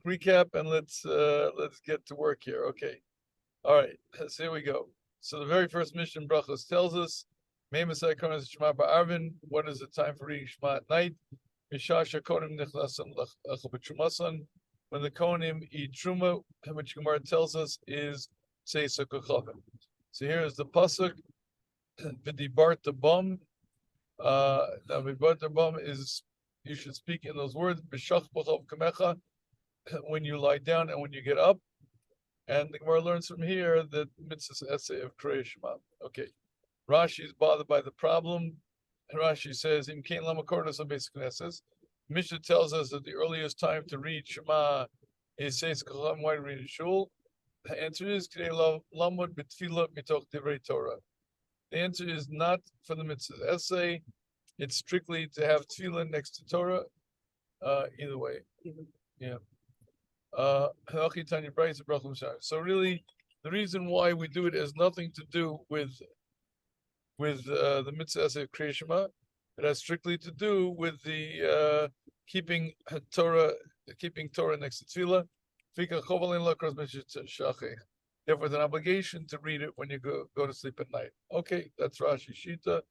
recap and let's get to work here. Okay. All right. So here we go. So the very first mission brachos tells us, what is the time for reading Shema at night? When the Kohanim eat Truma, which Gemara tells us is Seisa Kochavim. So here is the pasuk, V'dibarta bam. Now V'dibarta bam is, you should speak in those words, B'shach b'chav kamecha, when you lie down and when you get up. And the Gemara learns from here that mitzvah's essay of Kriyas Shema. Okay. Rashi is bothered by the problem. Rashi says, "Im kain lama kordas," so basically that says, Mishnah tells us that the earliest time to read Shema is Seis Kacham. Why read in shul? The answer is K'nei lamud b'tfilah mitoch divrei Torah. The answer is not for the mitzvah's essay. It's strictly to have tefillah next to Torah. Either way, yeah. So really, the reason why we do it has nothing to do with the mitzvah essay of Kriyas Shema. It has strictly to do with the keeping Torah next to tefillah. Therefore, it's an obligation to read it when you go to sleep at night. Okay, that's Rashi Shita.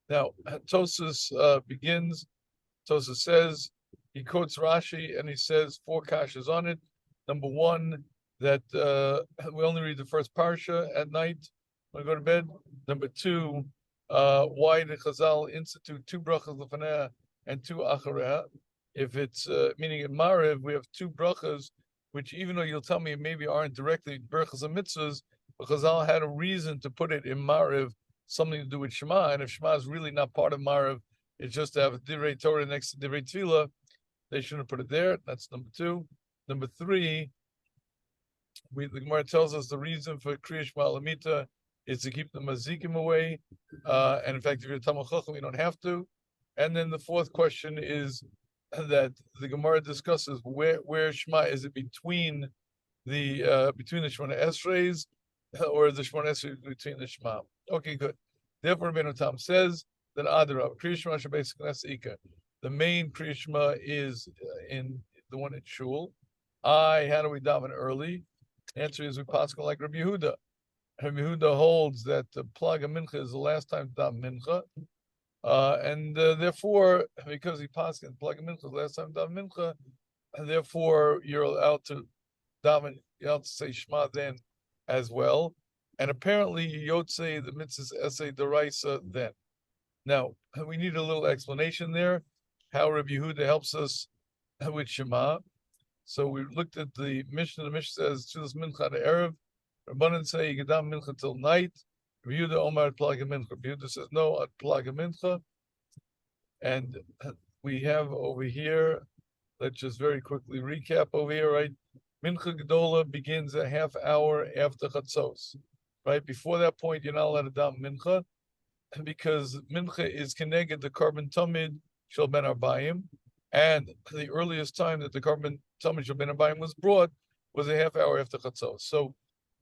Now, Tosas begins. Tosas says, he quotes Rashi and he says 4 kashas on it. Number 1, that we only read the first parsha at night when we go to bed. Number 2, why did Chazal institute 2 brachas lefanea and 2 achareha? If it's meaning in Mariv, we have 2 brachas, which even though you'll tell me maybe aren't directly brachas and mitzvahs, but Chazal had a reason to put it in Mariv, something to do with Shema. And if Shema is really not part of Mariv, it's just to have Divrei Torah next to Divrei Tefillah, they shouldn't put it there. That's number 2. Number 3, the Gemara tells us the reason for Kriya Shema Lamita is to keep the mazikim away. And in fact, if you're Talmid Chacham, you don't have to. And then the 4th question is that the Gemara discusses where Shema is. It between the Shemona Esreis, or the Shemona Esreis between the Shema? Okay, good. Therefore, Rabbeinu Tam says that Adara Kriya Shema Shabbos Knesset Ika. The main Kriya Shema is in the one at shul. How do we daven early? Answer is we paskin like Rabbi Yehuda. Rabbi Yehuda holds that the Plaga Mincha is the last time to daven Mincha. And therefore, because he paskin Plaga Mincha is the last time to daven Mincha, and therefore you're allowed to daven, you're allowed to say Shema then as well. And apparently Yotze, the mitzvah's essay deraisa then. Now, we need a little explanation there, how Rabbi Yehuda helps us with Shema. So we looked at the Mishnah. The Mishnah says, Tzulas Mincha to Erev. Rabbanan say, you can daven Mincha till night. Rabbi Yehuda Omar at Plaga Mincha. Rabbi Yehuda says, no, at Plaga Mincha. And we have over here, let's just very quickly recap over here, right? Mincha Gedola begins a half hour after Chatzos, right? Before that point, you're not allowed to daven Mincha, because Mincha is connected the carbon tamid shel ben arbayim, and the earliest time that the carbon tamid shel ben arbayim was brought was a half hour after Chatzos. So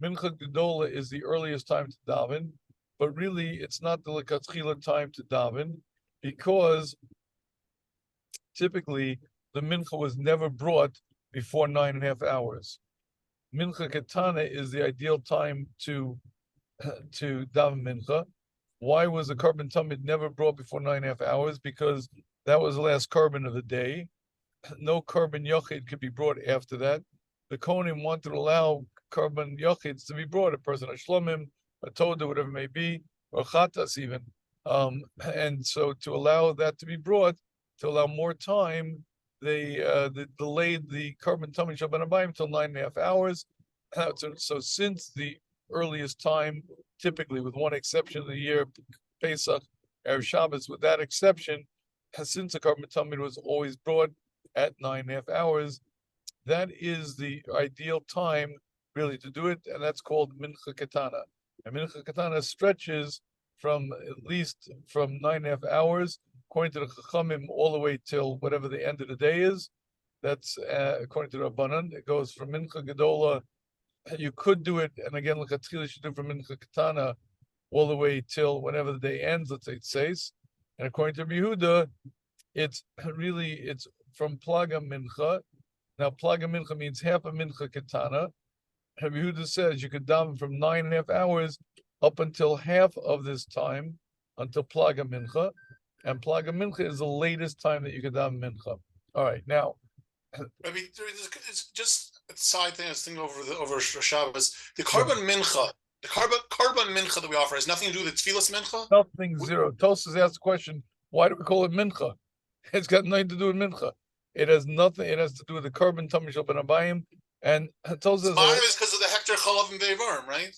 Mincha Gedola is the earliest time to daven, but really it's not the lekatchila time to daven, because typically the Mincha was never brought before 9.5 hours. Mincha Ketana is the ideal time to daven Mincha. Why was the carbon tamid never brought before 9.5 hours? Because that was the last carbon of the day. No carbon yochid could be brought after that. The Kohanim wanted to allow carbon yochids to be brought, a person, a shlomim, a toda, whatever it may be, or chatas even. And so to allow that to be brought, to allow more time, they delayed the carbon tamid shel ben abayim until 9.5 hours. So since the earliest time, typically with one exception of the year, Pesach, Erev Shabbos, with that exception, since the carbon tamid was always brought at 9.5 hours, that is the ideal time really to do it, and that's called Mincha Ketana. And Mincha Ketana stretches from at least from 9.5 hours, according to the Chachamim, all the way till whatever the end of the day is. That's according to the Rabbanan. It goes from Mincha Gedola. You could do it, and again, like you should do from Mincha Ketana all the way till whenever the day ends. Let's say it says, and according to Yehuda, it's from Plaga Mincha. Now, plaga mincha means half a mincha katana. Rabbi Yehuda says you could daven from 9.5 hours up until half of this time, until plaga mincha. And plaga mincha is the latest time that you could daven mincha. All right, now. I mean, it's just a side thing. I was thinking over Shabbos. The korban mincha, the korban mincha that we offer has nothing to do with the tefillas mincha. Nothing, zero. Tosas asked the question, why do we call it mincha? It's got nothing to do with mincha. It has nothing. It has to do with the korban tamid shel ben abayim. And Tosas Ma'ariv is because of the hector chalav and bevarim, right?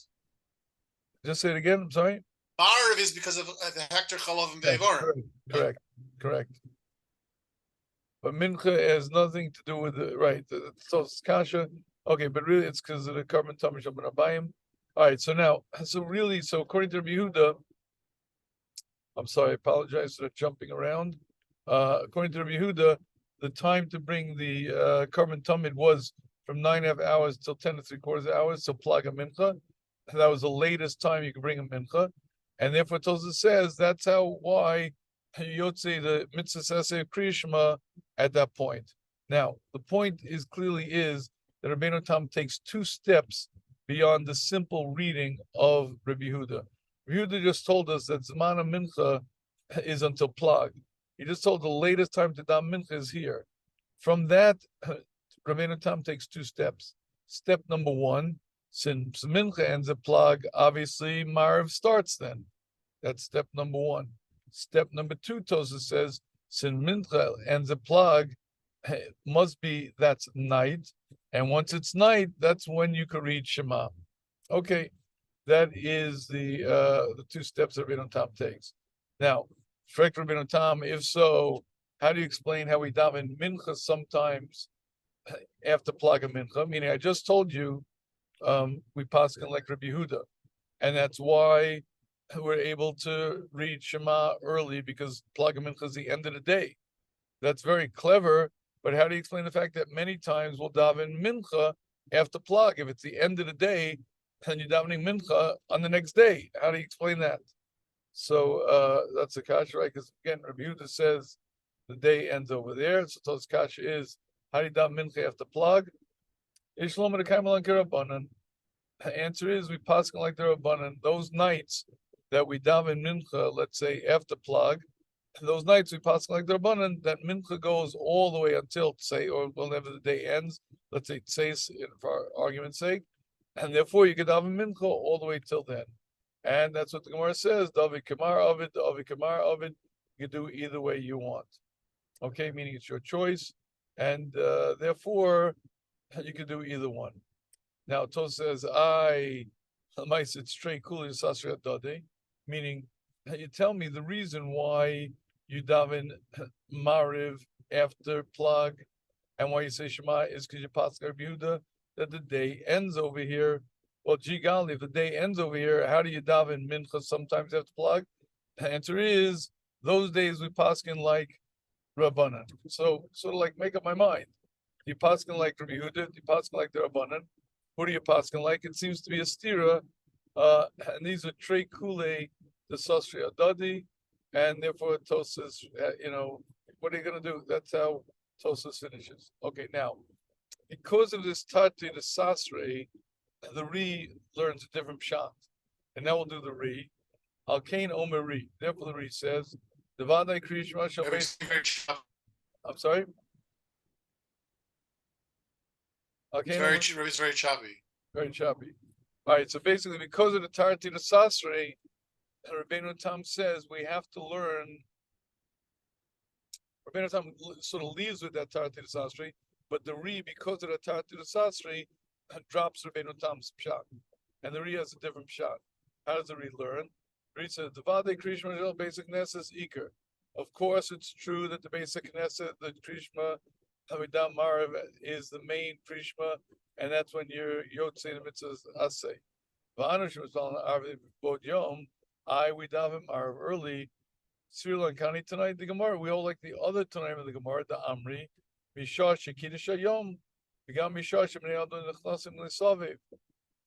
Just say it again. I'm sorry. Ma'ariv is because of the hector chalav and bevarim. Correct. But mincha has nothing to do with the right. So it's kasha. Okay, but really it's because of the korban tamid shel ben abayim. All right. So now, so according to Rabbi Yehuda, I'm sorry. I apologize for jumping around. According to Rabbi Yehuda, the time to bring the korban tamid was from 9.5 hours till 10 3/4 hours. So plaga mincha. That was the latest time you could bring a mincha, and therefore Tosafos says that's why Yotze the mitzvah saseh kriyishma at that point. Now the point is clearly that Rabbeinu Tam takes 2 steps beyond the simple reading of Rabbi Yehuda. Rabbi Yehuda just told us that Zman mincha is until plag. He just told the latest time to dam mincha is here. From that, Rabbeinu Tam takes 2 steps. Step number 1. Since mincha ends at plag, obviously Marv starts then. That's step number 1. Step number 2, Tosafos says, since mincha ends at plag, must be that's night. And once it's night, that's when you could read Shema. Okay, that is the 2 steps that Rabbeinu Tam takes. Now, Frek Rabbeinu Tam, if so, how do you explain how we daven mincha sometimes after plag of mincha? Meaning, I just told you, we paskin like Rabbi Yehuda, and that's why we're able to read Shema early, because plag mincha is the end of the day. That's very clever, but how do you explain the fact that many times we'll daven mincha after plag if it's the end of the day and you're davening mincha on the next day? How do you explain that? So that's a kasha, right? Because again, Rabbi Yehuda says the day ends over there. So Tosafos kasha is, how do you daven mincha after plag? The answer is we paskin like the Rabbanan. Those nights that we daven mincha, let's say after plag, those nights we paskin like the Rabbanan, that mincha goes all the way until say, or whenever the day ends. Let's say tseis, for argument's sake, and therefore you can daven mincha all the way till then. And that's what the Gemara says. David Kamar Ovid, David Kamar Ovid. You can do either way you want. Okay, meaning it's your choice, and therefore you can do either one. Now Tosafos says, it's straight cool sasri adade, meaning you tell me the reason why you daven Mariv after plag and why you say Shema is because you pass Rabbi Yehuda that the day ends over here. Well, Jigali, if the day ends over here, how do you daven mincha sometimes after plag? The answer is those days we paskin like Rabbanan. So sort of like make up my mind. You paskin like Rabbi Yehuda, you paskin like the Rabbanan. Who do you paskin like? It seems to be a stira, and these are trei kule the sasri adadi, and therefore Tosafos, what are you going to do? That's how Tosafos finishes. Okay, now because of this tati the sasri, the Ri learns a different shot, and now we'll do the Ri. Alkain Omer Ri. Therefore, the Ri says, "Devadai Kriyishma shall be." I'm sorry. Okay, it's very choppy. Very choppy. All right. So basically, because of the Tarti the Sasre, Rabbeinu Tam says we have to learn. Rabbeinu Tam sort of leaves with that Tarti the Sasre, but the Ri, because of the Tarti the Sasre, drops Rabbeinu Tam's shot, and the Ri has a different shot. How does the Ri learn? The Ri says, "Devadei Kriyishma basic Knesset Iker." Of course, it's true that the basic Knesset, the Kriyishma Havidam Marav, is the main Kriyishma, and that's when you're Yotze the mitzvahs Asay. V'anush was on Arvid Bod Yom. We daven Marav early. Sri Lankani tonight the Gemara. We all like the other tonight of the Gemara, the Amri. Mishash Kiddush Yom. Begam Mishash Bnei Nechnasim L'Saviv.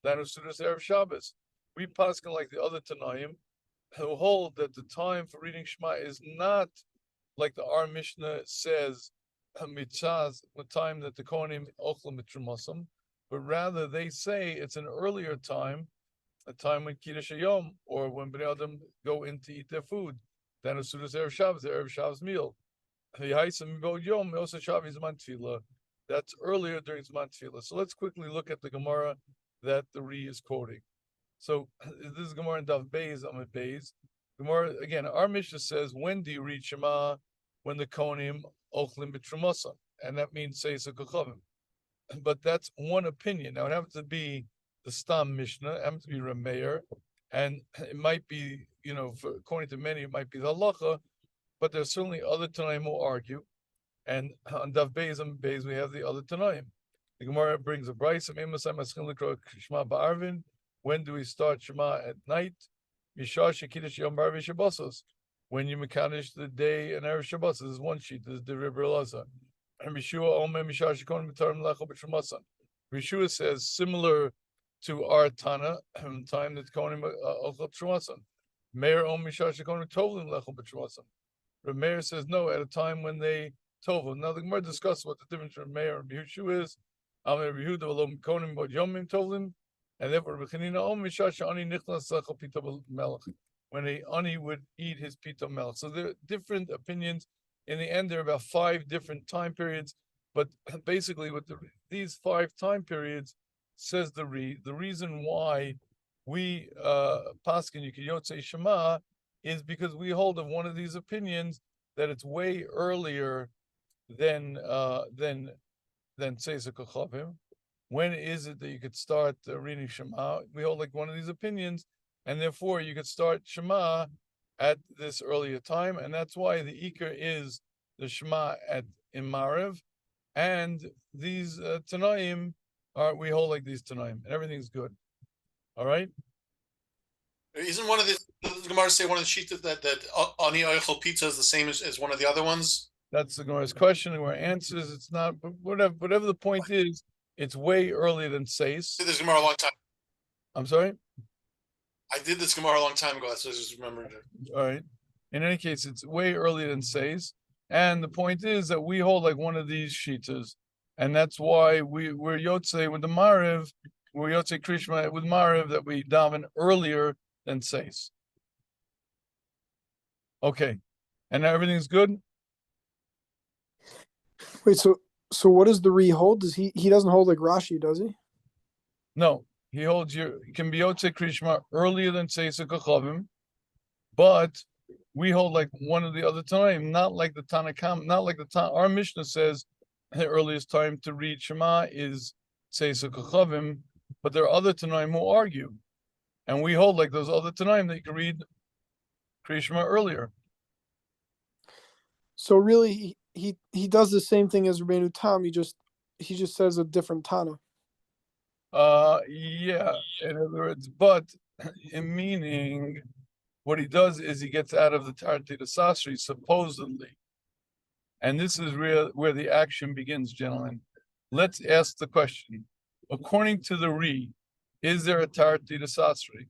That was Sudas Erev Shabbos. We paskin like the other Tanaim, who hold that the time for reading Shema is not like the Ar Mishnah says, mitzvahs, the time that the Kohanim ochlam mitrumasam, but rather they say it's an earlier time, a time when Kiddush Hayom, or when Bnei Adam go in to eat their food. Then as soon as Erev Shabbos, the Erev Shabbos meal. That's earlier during Zman Tefillah. So let's quickly look at the Gemara that the Ri is quoting. So this is Gemara in Daf Beis, Amud Beis. Gemara, again, our Mishnah says, when do you read Shema? When the Kohanim ochlim b'trumasa. And that means Seisa Kochavim. But that's one opinion. Now it happens to be the Stam Mishnah, it happens to be Rameir, and it might be, according to many, it might be the Halacha, but there's certainly other Tanaim who argue. And on Daf Beis and Beis, we have the other Tanaim. The Gemara brings a Bryce. When do we start Shema at night? When you Mekadesh the day and Erev Shabbos. This is one sheet. This is the Rebbe Elazar. And Rishua says, similar to our Tana, time that Kohanim ochel trumasan. Meir Mishar Shekonim tovlim lechol b'trumasan. Meir says no, at a time when they tovlim. Now the Gemara discusses what the difference between Meir and Yehoshua is. Amir Yehuda v'lo Kohanim bod yomim tovlim, and therefore Rechanina Mishar she'ani nichnas lechol pita melech, when a ani would eat his pita melech. So there are different opinions. In the end, there are about 5 different time periods, but basically with these 5 time periods, says the reason why we paskin Yikiyotze Shema is because we hold of one of these opinions that it's way earlier than Seisa Kochavim. When is it that you could start reading Shema? We hold like one of these opinions, and therefore you could start Shema at this earlier time, and that's why the Iker is the Shema in Marev, and these Tanaim we hold like these Tanaim, and everything's good. All right. Isn't one of the Gemara say one of the sheets that ani oichel pizza is the same as one of the other ones? That's the Gemara's question. The Gemara answers it's not, but whatever the point is, it's way earlier than Seis. I did this Gemara a long time. I'm sorry. I did this Gemara a long time ago. That's what I just remembered it. All right. In any case, it's way earlier than Seis, and the point is that we hold like one of these shitas. And that's why we're Yotze with the Marev, we're Yotze Krishma with Marev, that we daven earlier than Seis. Okay. And now everything's good? Wait, so what does the Ri hold? Does he doesn't hold like Rashi, does he? No. He holds can be Yotze Krishma earlier than Seis Kochavim, but we hold like one of the other time, not like the Tanakam, not like our Mishnah says the earliest time to read Shema is Seisa Kochavim, but there are other Tanaim who argue, and we hold like those other Tanaim that you can read Kriya Shema earlier. So really, he does the same thing as Rabbeinu Tam. He just says a different Tana. Yeah. In other words, but in meaning, what he does is he gets out of the Tarti de Sasri supposedly. And this is where the action begins, gentlemen. Let's ask the question. According to the Ri, is there a Tarti de Sasri?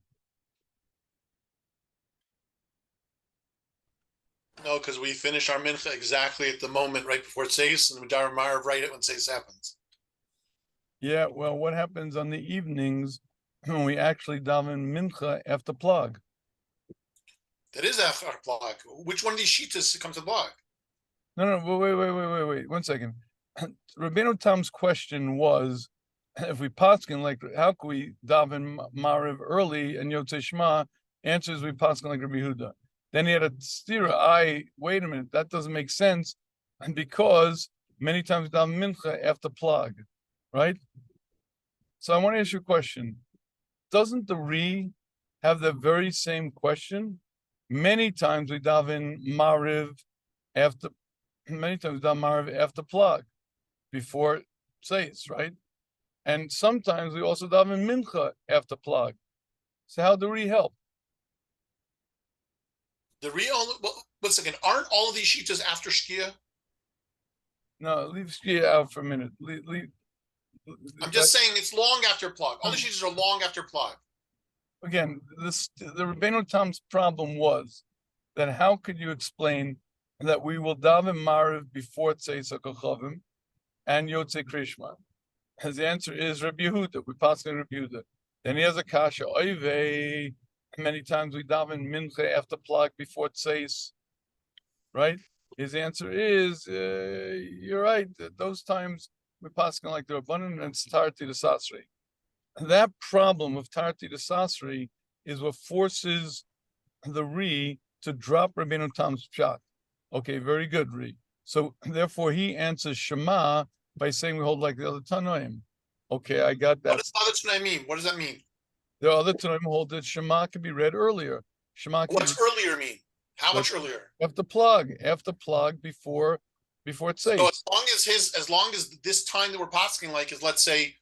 No, because we finish our mincha exactly at the moment right before Seis, and the Dar Marav right it when Seis happens. Yeah, well, what happens on the evenings when we actually daven mincha after plag? That is after plag. Which one of these sheetas comes to plag? No, wait. 1 second. Rabbeinu Tam's question was, if we paskin, like, how can we daven Mariv early and Yotzei Shema? Answers, we paskin like Rabbi Yehuda. Then he had a stira. Wait a minute, that doesn't make sense, because many times we daven mincha after plag, right? So I want to ask you a question. Doesn't the Ri have the very same question? Many times we daven Mariv after plag, before Seis, right? And sometimes we also daven mincha after plag. So how do we help? The Ri only, well, 1 second, aren't all of these sheetas after Shkia? No, leave Shkia out for a minute. I'm just saying it's long after plag. All the sheetas are long after plag. Again, the Rabbeinu Tam's problem was that how could you explain that we will daven Mariv before Tzeis HaKochavim and Yotzei Krishma? His answer is Rabbi Yehuda. We pass on Rabbi Yehuda. Then he has a kasha. Oivei. Many times we daven mincha after plug before tzeis, right? His answer is, you're right. Those times we pass on like the Rabbanan and it's tarti the sasri. That problem of tarti the sasri is what forces the Ri to drop Rabbeinu Tam's pshat. Okay, very good, Ri. So therefore he answers Shema by saying we hold like the other Tanoim. Okay, I got that. What does other Tanai mean? What does that mean? The other Tanoim hold that Shema can be read earlier. Shema can What's earlier mean? How much But- earlier? after plug before it's safe. So as long as this time that we're passing like is, let's say,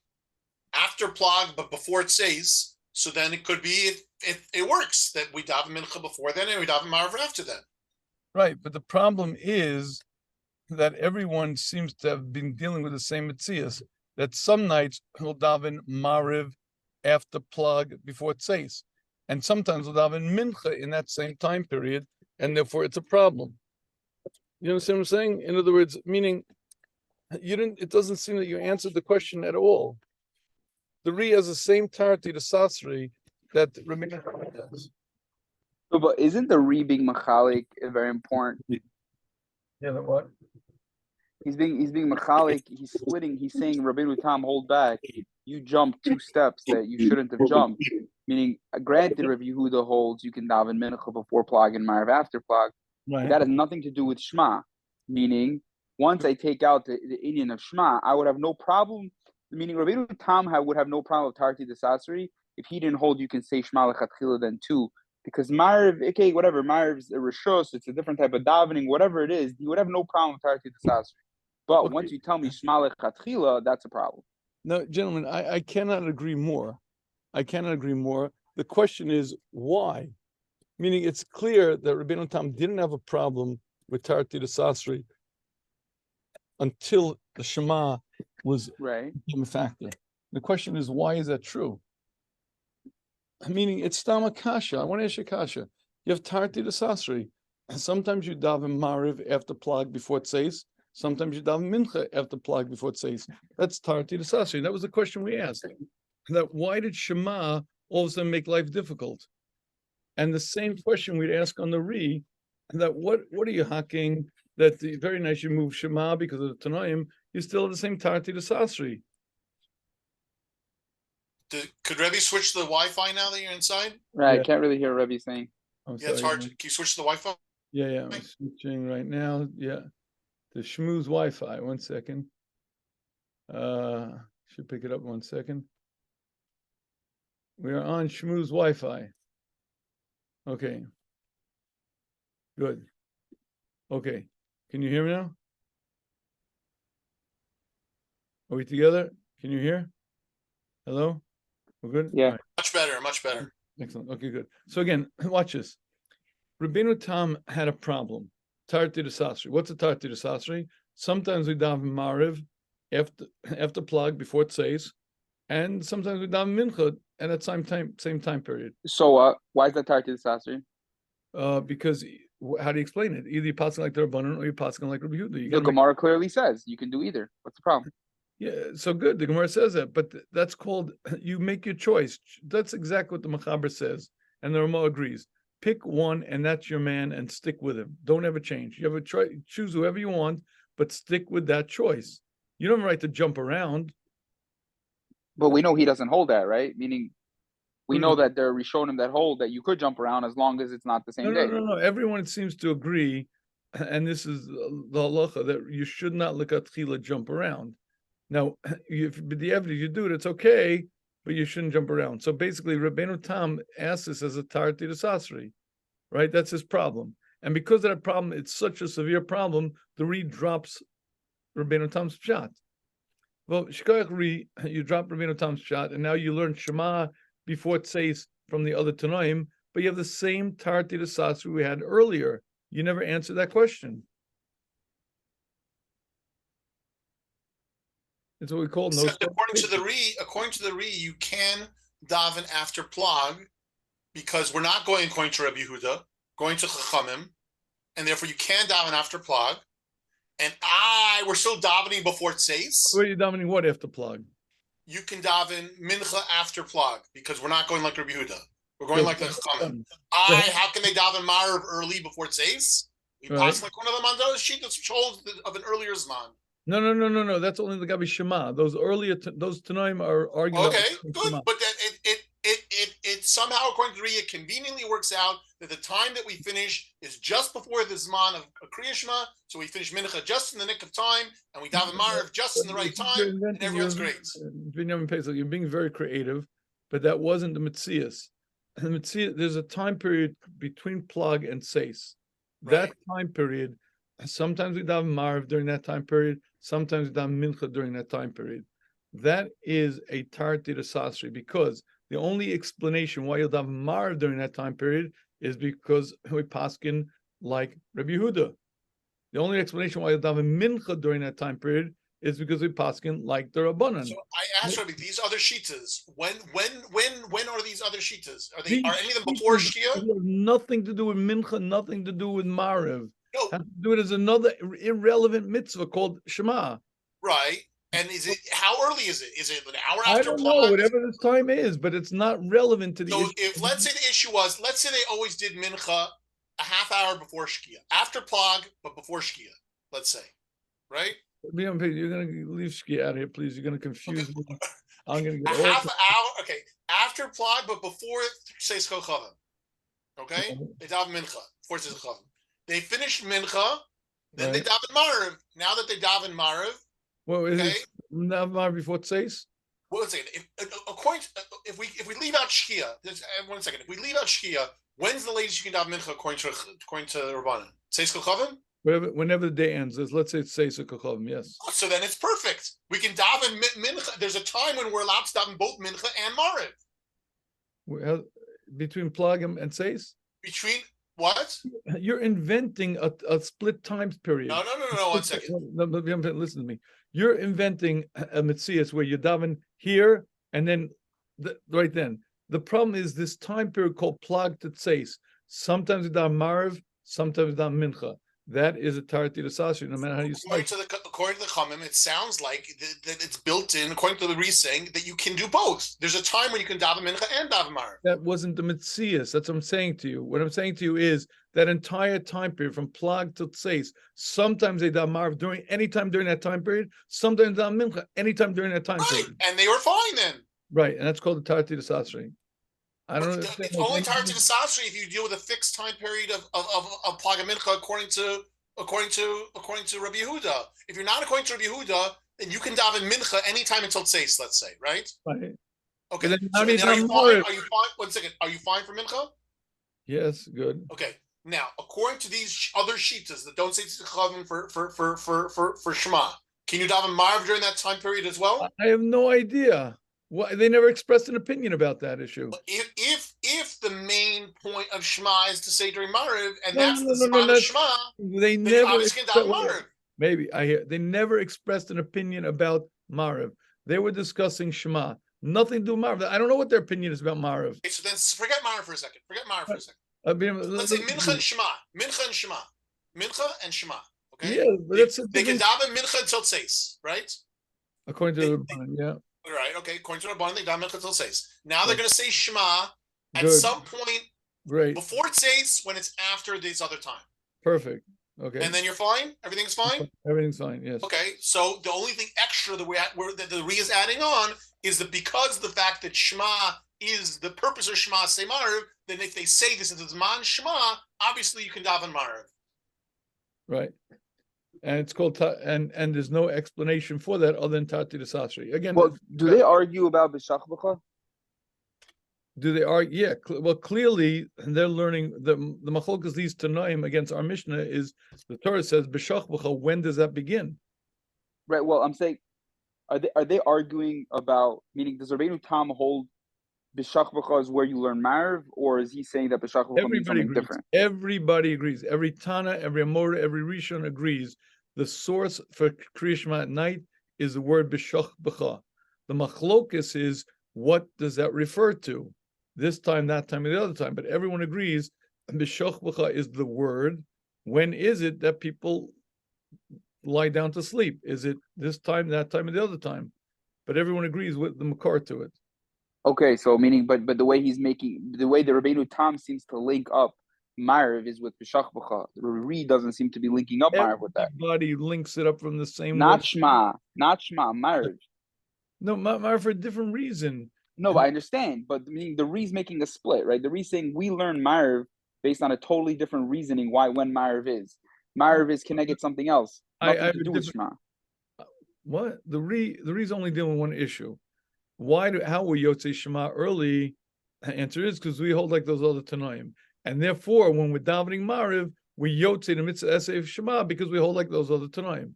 after plug but before it says, so then it could be it works that we daven mincha before then and we daven marav after then. Right, but the problem is that everyone seems to have been dealing with the same mitzias. That some nights will daven mariv after plug before it says, and sometimes we'll daven mincha in that same time period, and therefore it's a problem. You understand what I'm saying? In other words, meaning you didn't. It doesn't seem that you answered the question at all. The Ri has the same tarti, the sasri, that Rabbeinu has. No, but isn't the Ri being machalik very important? Yeah, that what? He's being machalik. He's splitting. He's saying Rabbeinu Tam, hold back. You jumped 2 steps that you shouldn't have jumped. Meaning, granted, Rabbi Yehuda holds you can daven mincha before plug and marav after plug. Right. That has nothing to do with Shema. Meaning, once I take out the Indian of Shema, I would have no problem. Meaning, Rabbeinu Tam would have no problem with Tarti the Sasri if he didn't hold you can say Shema lechatchila then too. Because Marav, okay, whatever, Marav's a Rishos, it's a different type of davening, whatever it is, he would have no problem with Tarti the Sasri. But Okay. once you tell me Shema lechatchila, that's a problem. No, gentlemen, I cannot agree more. I cannot agree more. The question is why? Meaning it's clear that Rabbeinu Tam didn't have a problem with Tarti the Sasri until the Shema was Right. a factor. The question is, why is that true? Meaning it's Stama Kasha. I want to ask you a Kasha. You have Tarti the Sasri. Sometimes you daven Mariv after plug before it says. Sometimes you daven Mincha after plug before it says. That's Tarti the Sasri. That was the question we asked. That why did Shema all of a sudden make life difficult? And the same question we'd ask on the Ri, that what are you hacking? That the very nice you move Shema because of the Tanoim, you still have the same Tarti the Sasri. Could Rebbe switch to the Wi-Fi now that you're inside? Right. Yeah. I can't really hear Rebbe saying. I'm Yeah, it's sorry, hard. Can you switch to the Wi-Fi? Yeah, I'm switching right now. Yeah. The Shmuz Wi-Fi. 1 second. Should pick it up 1 second. We are on Shmuz Wi-Fi. Okay. Good. Okay. Can you hear me now? Are we together? Can you hear? Hello? We're good? Yeah. All right. Much better, much better. Excellent. Okay, good. So again, watch this. Rabbeinu Tam had a problem. Tarti the Sasri. What's a Tarti the Sasri? Sometimes we daven Mariv after plug before it says, and sometimes we daven Mincha at that same time period. So why is that Tarti the Sasri? Because how do you explain it? Either you're passing like the Rabbanon or you're passing like Rabbi Yehuda. You The gotta make- Gemara clearly says you can do either. What's the problem? Yeah, so good. The Gemara says that, but that's called you make your choice. That's exactly what the Mechaber says, and the Rama agrees. Pick one, and that's your man, and stick with him. Don't ever change. You have a choose whoever you want, but stick with that choice. You don't have a right to jump around. But we know he doesn't hold that, right? Meaning, we Who know does- that there are Rishonim that hold that you could jump around as long as it's not the same day. No. Everyone seems to agree, and this is the halacha that you should not look at tchila jump around. Now, if the evidence you do it, it's okay, but you shouldn't jump around. So basically, Rabbeinu Tam asked this as a tarti to sasri, right? That's his problem. And because of that problem, it's such a severe problem, the Ri drops Rabbeinu Tam's pshat. Well, Shkoyach Ri, you drop Rabbeinu Tam's pshat, and now you learn Shema before it says from the other Tanoim, but you have the same tarti to sasri we had earlier. You never answered that question. It's what we call no. Except according to the Ri, you can daven after plug because we're not going according to Rabbi Yehuda, going to Chachamim. and therefore you can daven after plug. And we're still davening before it says. What are you davening? What after plug? You can daven mincha after plug because we're not going like Rabbi Yehuda. We're going like the Chachamim. How can they daven Marav early before it says? We pass like one of them on those sheet that's holds of an earlier Zman. No. That's only the Gabi Shema. Those earlier, those Tanaim are arguing. Okay, good. But then it somehow, according to Riyah, it conveniently works out that the time that we finish is just before the Zman of Kriya Shema. So we finish Mincha just in the nick of time, and we daven Marav just in the right time, and everyone's great. You're being very creative, but that wasn't the Metzias. The Metzias, there's a time period between plug and seis. That time period, sometimes we daven Marav during that time period, sometimes we daven Mincha during that time period. That is a Tarti de Sasri, because the only explanation why you'll daven Marav during that time period is because we paskin like Rabbi Yehuda. The only explanation why you'll daven Mincha during that time period is because we paskin like the Rabbanan. So I asked Rabbi, these other shitas, when are these other shitas? Are any of them before Shia? Nothing to do with Mincha, nothing to do with Marav. No. Has to do it as another irrelevant mitzvah called Shema. Right. And how early is it? Is it an hour after? I don't know, whatever this time is, but it's not relevant to the issue. So if, let's say the issue was, let's say they always did mincha a half hour before Shkia, after plug, but before Shkia, let's say, right? You're going to leave Shkia out of here, please. You're going to confuse me. I'm going to get a half hour, okay, after plug, but before Seis Chavim, okay? They daven mincha, before Seis Chavim. They finished mincha, then they daven Marav. Now that they daven Marav, well, is it Marav before Tseis? Well, let's say if we leave out Shkia, 1 second. If we leave out Shkia, when's the latest you can daven mincha according to Rabbanan? Seis Chavim? Whenever the day ends, let's say it's Seis Chavim, yes. Oh, so then it's perfect. We can daven mincha. There's a time when we're allowed to daven both mincha and Marav. Well, between plug and Seis? Between what? You're inventing a split time period. No. 1 second. Listen to me. You're inventing a Metzias where you daven here and then right then. The problem is this time period called plug to tseis. Sometimes you daven Marav, sometimes you daven Mincha. That is a Tarti de Sasri, no matter how you say it. According to the Chachamim, it sounds like that it's built in, according to the saying, that you can do both. There's a time when you can daven Mincha and daven Marav. That wasn't the Metzias. That's what I'm saying to you. What I'm saying to you is that entire time period from plug to tseis, sometimes they daven Marav anytime during that time period, sometimes daven Mincha anytime during that time period. And they were fine then. Right, and that's called the Tarti de Sasri. I don't know. It's only Tarti de Sasri if you deal with a fixed time period of plug and Mincha according to Rabbi Yehuda. If you're not according to Rabbi Yehuda, then you can daven Mincha anytime until Tseis, let's say, right? Right. Okay. So are you fine? 1 second. Are you fine for Mincha? Yes, good. Okay. Now, according to these other shitas that don't say Tzichavim for Shema, can you daven Marav during that time period as well? I have no idea. Why they never expressed an opinion about that issue. If the main point of Shema is to say during Marav, and that's the spot of Shema, they never obviously can daven Marav. Maybe I hear they never expressed an opinion about Marav. They were discussing Shema. Nothing to do with Marav. I don't know what their opinion is about Marav. Okay, so then forget Marav for a second. Let's say Mincha and Shema. Mincha and Shema. Okay. Yeah, but they can daven Mincha until Tseis, right? According to the yeah. Right, okay. According to Rabbanan, they daven Mincha until Tseis. Now they're going to say Shema at some point before Tseis when it's after this other time. Perfect. Okay. And then you're fine? Everything's fine? Everything's fine, yes. Okay, so the only thing extra that that the Re is adding on is that because the fact that Shema is the purpose of Shema say Marav, then if they say this is Man Shema, obviously you can daven Marav. Right. And it's called and there's no explanation for that other than Tati de Sasri. Again, well, do they argue about B'shach B'cha? Do they argue? Yeah. Well, clearly they're learning the machlokes these Tanaim against our Mishnah is the Torah says B'shach B'cha. When does that begin? Right. Well, I'm saying, are they arguing about, meaning does Rabbeinu Tam hold B'shach B'cha is where you learn Marav, or is he saying that B'shach B'cha means something different? Everybody agrees. Every Tana, every Amora, every Rishon agrees. The source for Kriya Shema at night is the word B'shach B'cha. The machlokes is what does that refer to? This time, that time, and the other time. But everyone agrees B'shach B'cha is the word, when is it that people lie down to sleep? Is it this time, that time, or the other time? But everyone agrees with the makar to it. Okay, so meaning, but the way the way the Rabbeinu Tam seems to link up Ma'ariv is with B'shach B'cha. The Re doesn't seem to be linking up Ma'ariv with that. Everybody links it up from the same Not way. Shema, Ma'ariv. No, Ma'ariv for a different reason. No, but I understand. But meaning the Re's making a split, right? The Re's saying we learn Ma'ariv based on a totally different reasoning why when Ma'ariv is. Ma'ariv is can I get something else? Nothing to do with Shema. What? The Re's only dealing with one issue. How were Yotzei Shema early? The answer is because we hold like those other Tanoim. And therefore, when we're davening Ma'ariv, we Yotzei the mitzvah essay of Shema because we hold like those other Tanoim.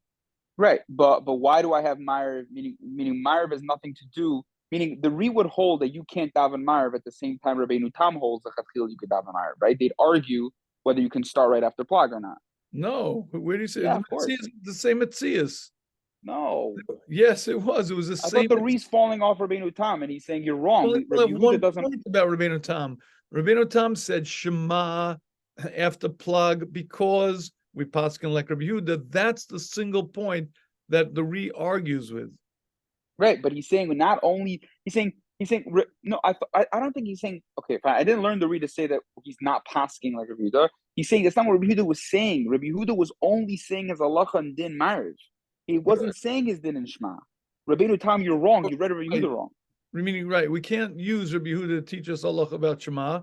Right, but why do I have Ma'ariv? Meaning Ma'ariv has nothing to do. Meaning the Re would hold that you can't daven Ma'ariv at the same time Rabbeinu Tam holds that you could daven Ma'ariv, right? They'd argue whether you can start right after Plag or not. No, where do you say? Yeah, The of course. Metzias is the same Metzias. No. Yes, it was. It was the I same. thought the Re's falling off Rabbeinu Tam, and he's saying you're wrong. Well, Rabbi one Yehuda doesn't. point about Rabbeinu Tam. Rabbeinu Tam said Shema after Plag because we paskin like Rabbi Yehuda. That's the single point that the Re argues with. Right, but he's saying not only he's saying no. I don't think he's saying okay. Fine, I didn't learn the Re to say that he's not pasking like Rabbi Yehuda. He's saying that's not what Rabbi Yehuda was saying. Rabbi Yehuda was only saying his halacha and din marriage. He wasn't saying his din and Shema. Rabbeinu Tam, you're wrong. You read Rabbi Yehuda wrong. Meaning, right? We can't use Rabbi Yehuda to teach us halacha about Shema,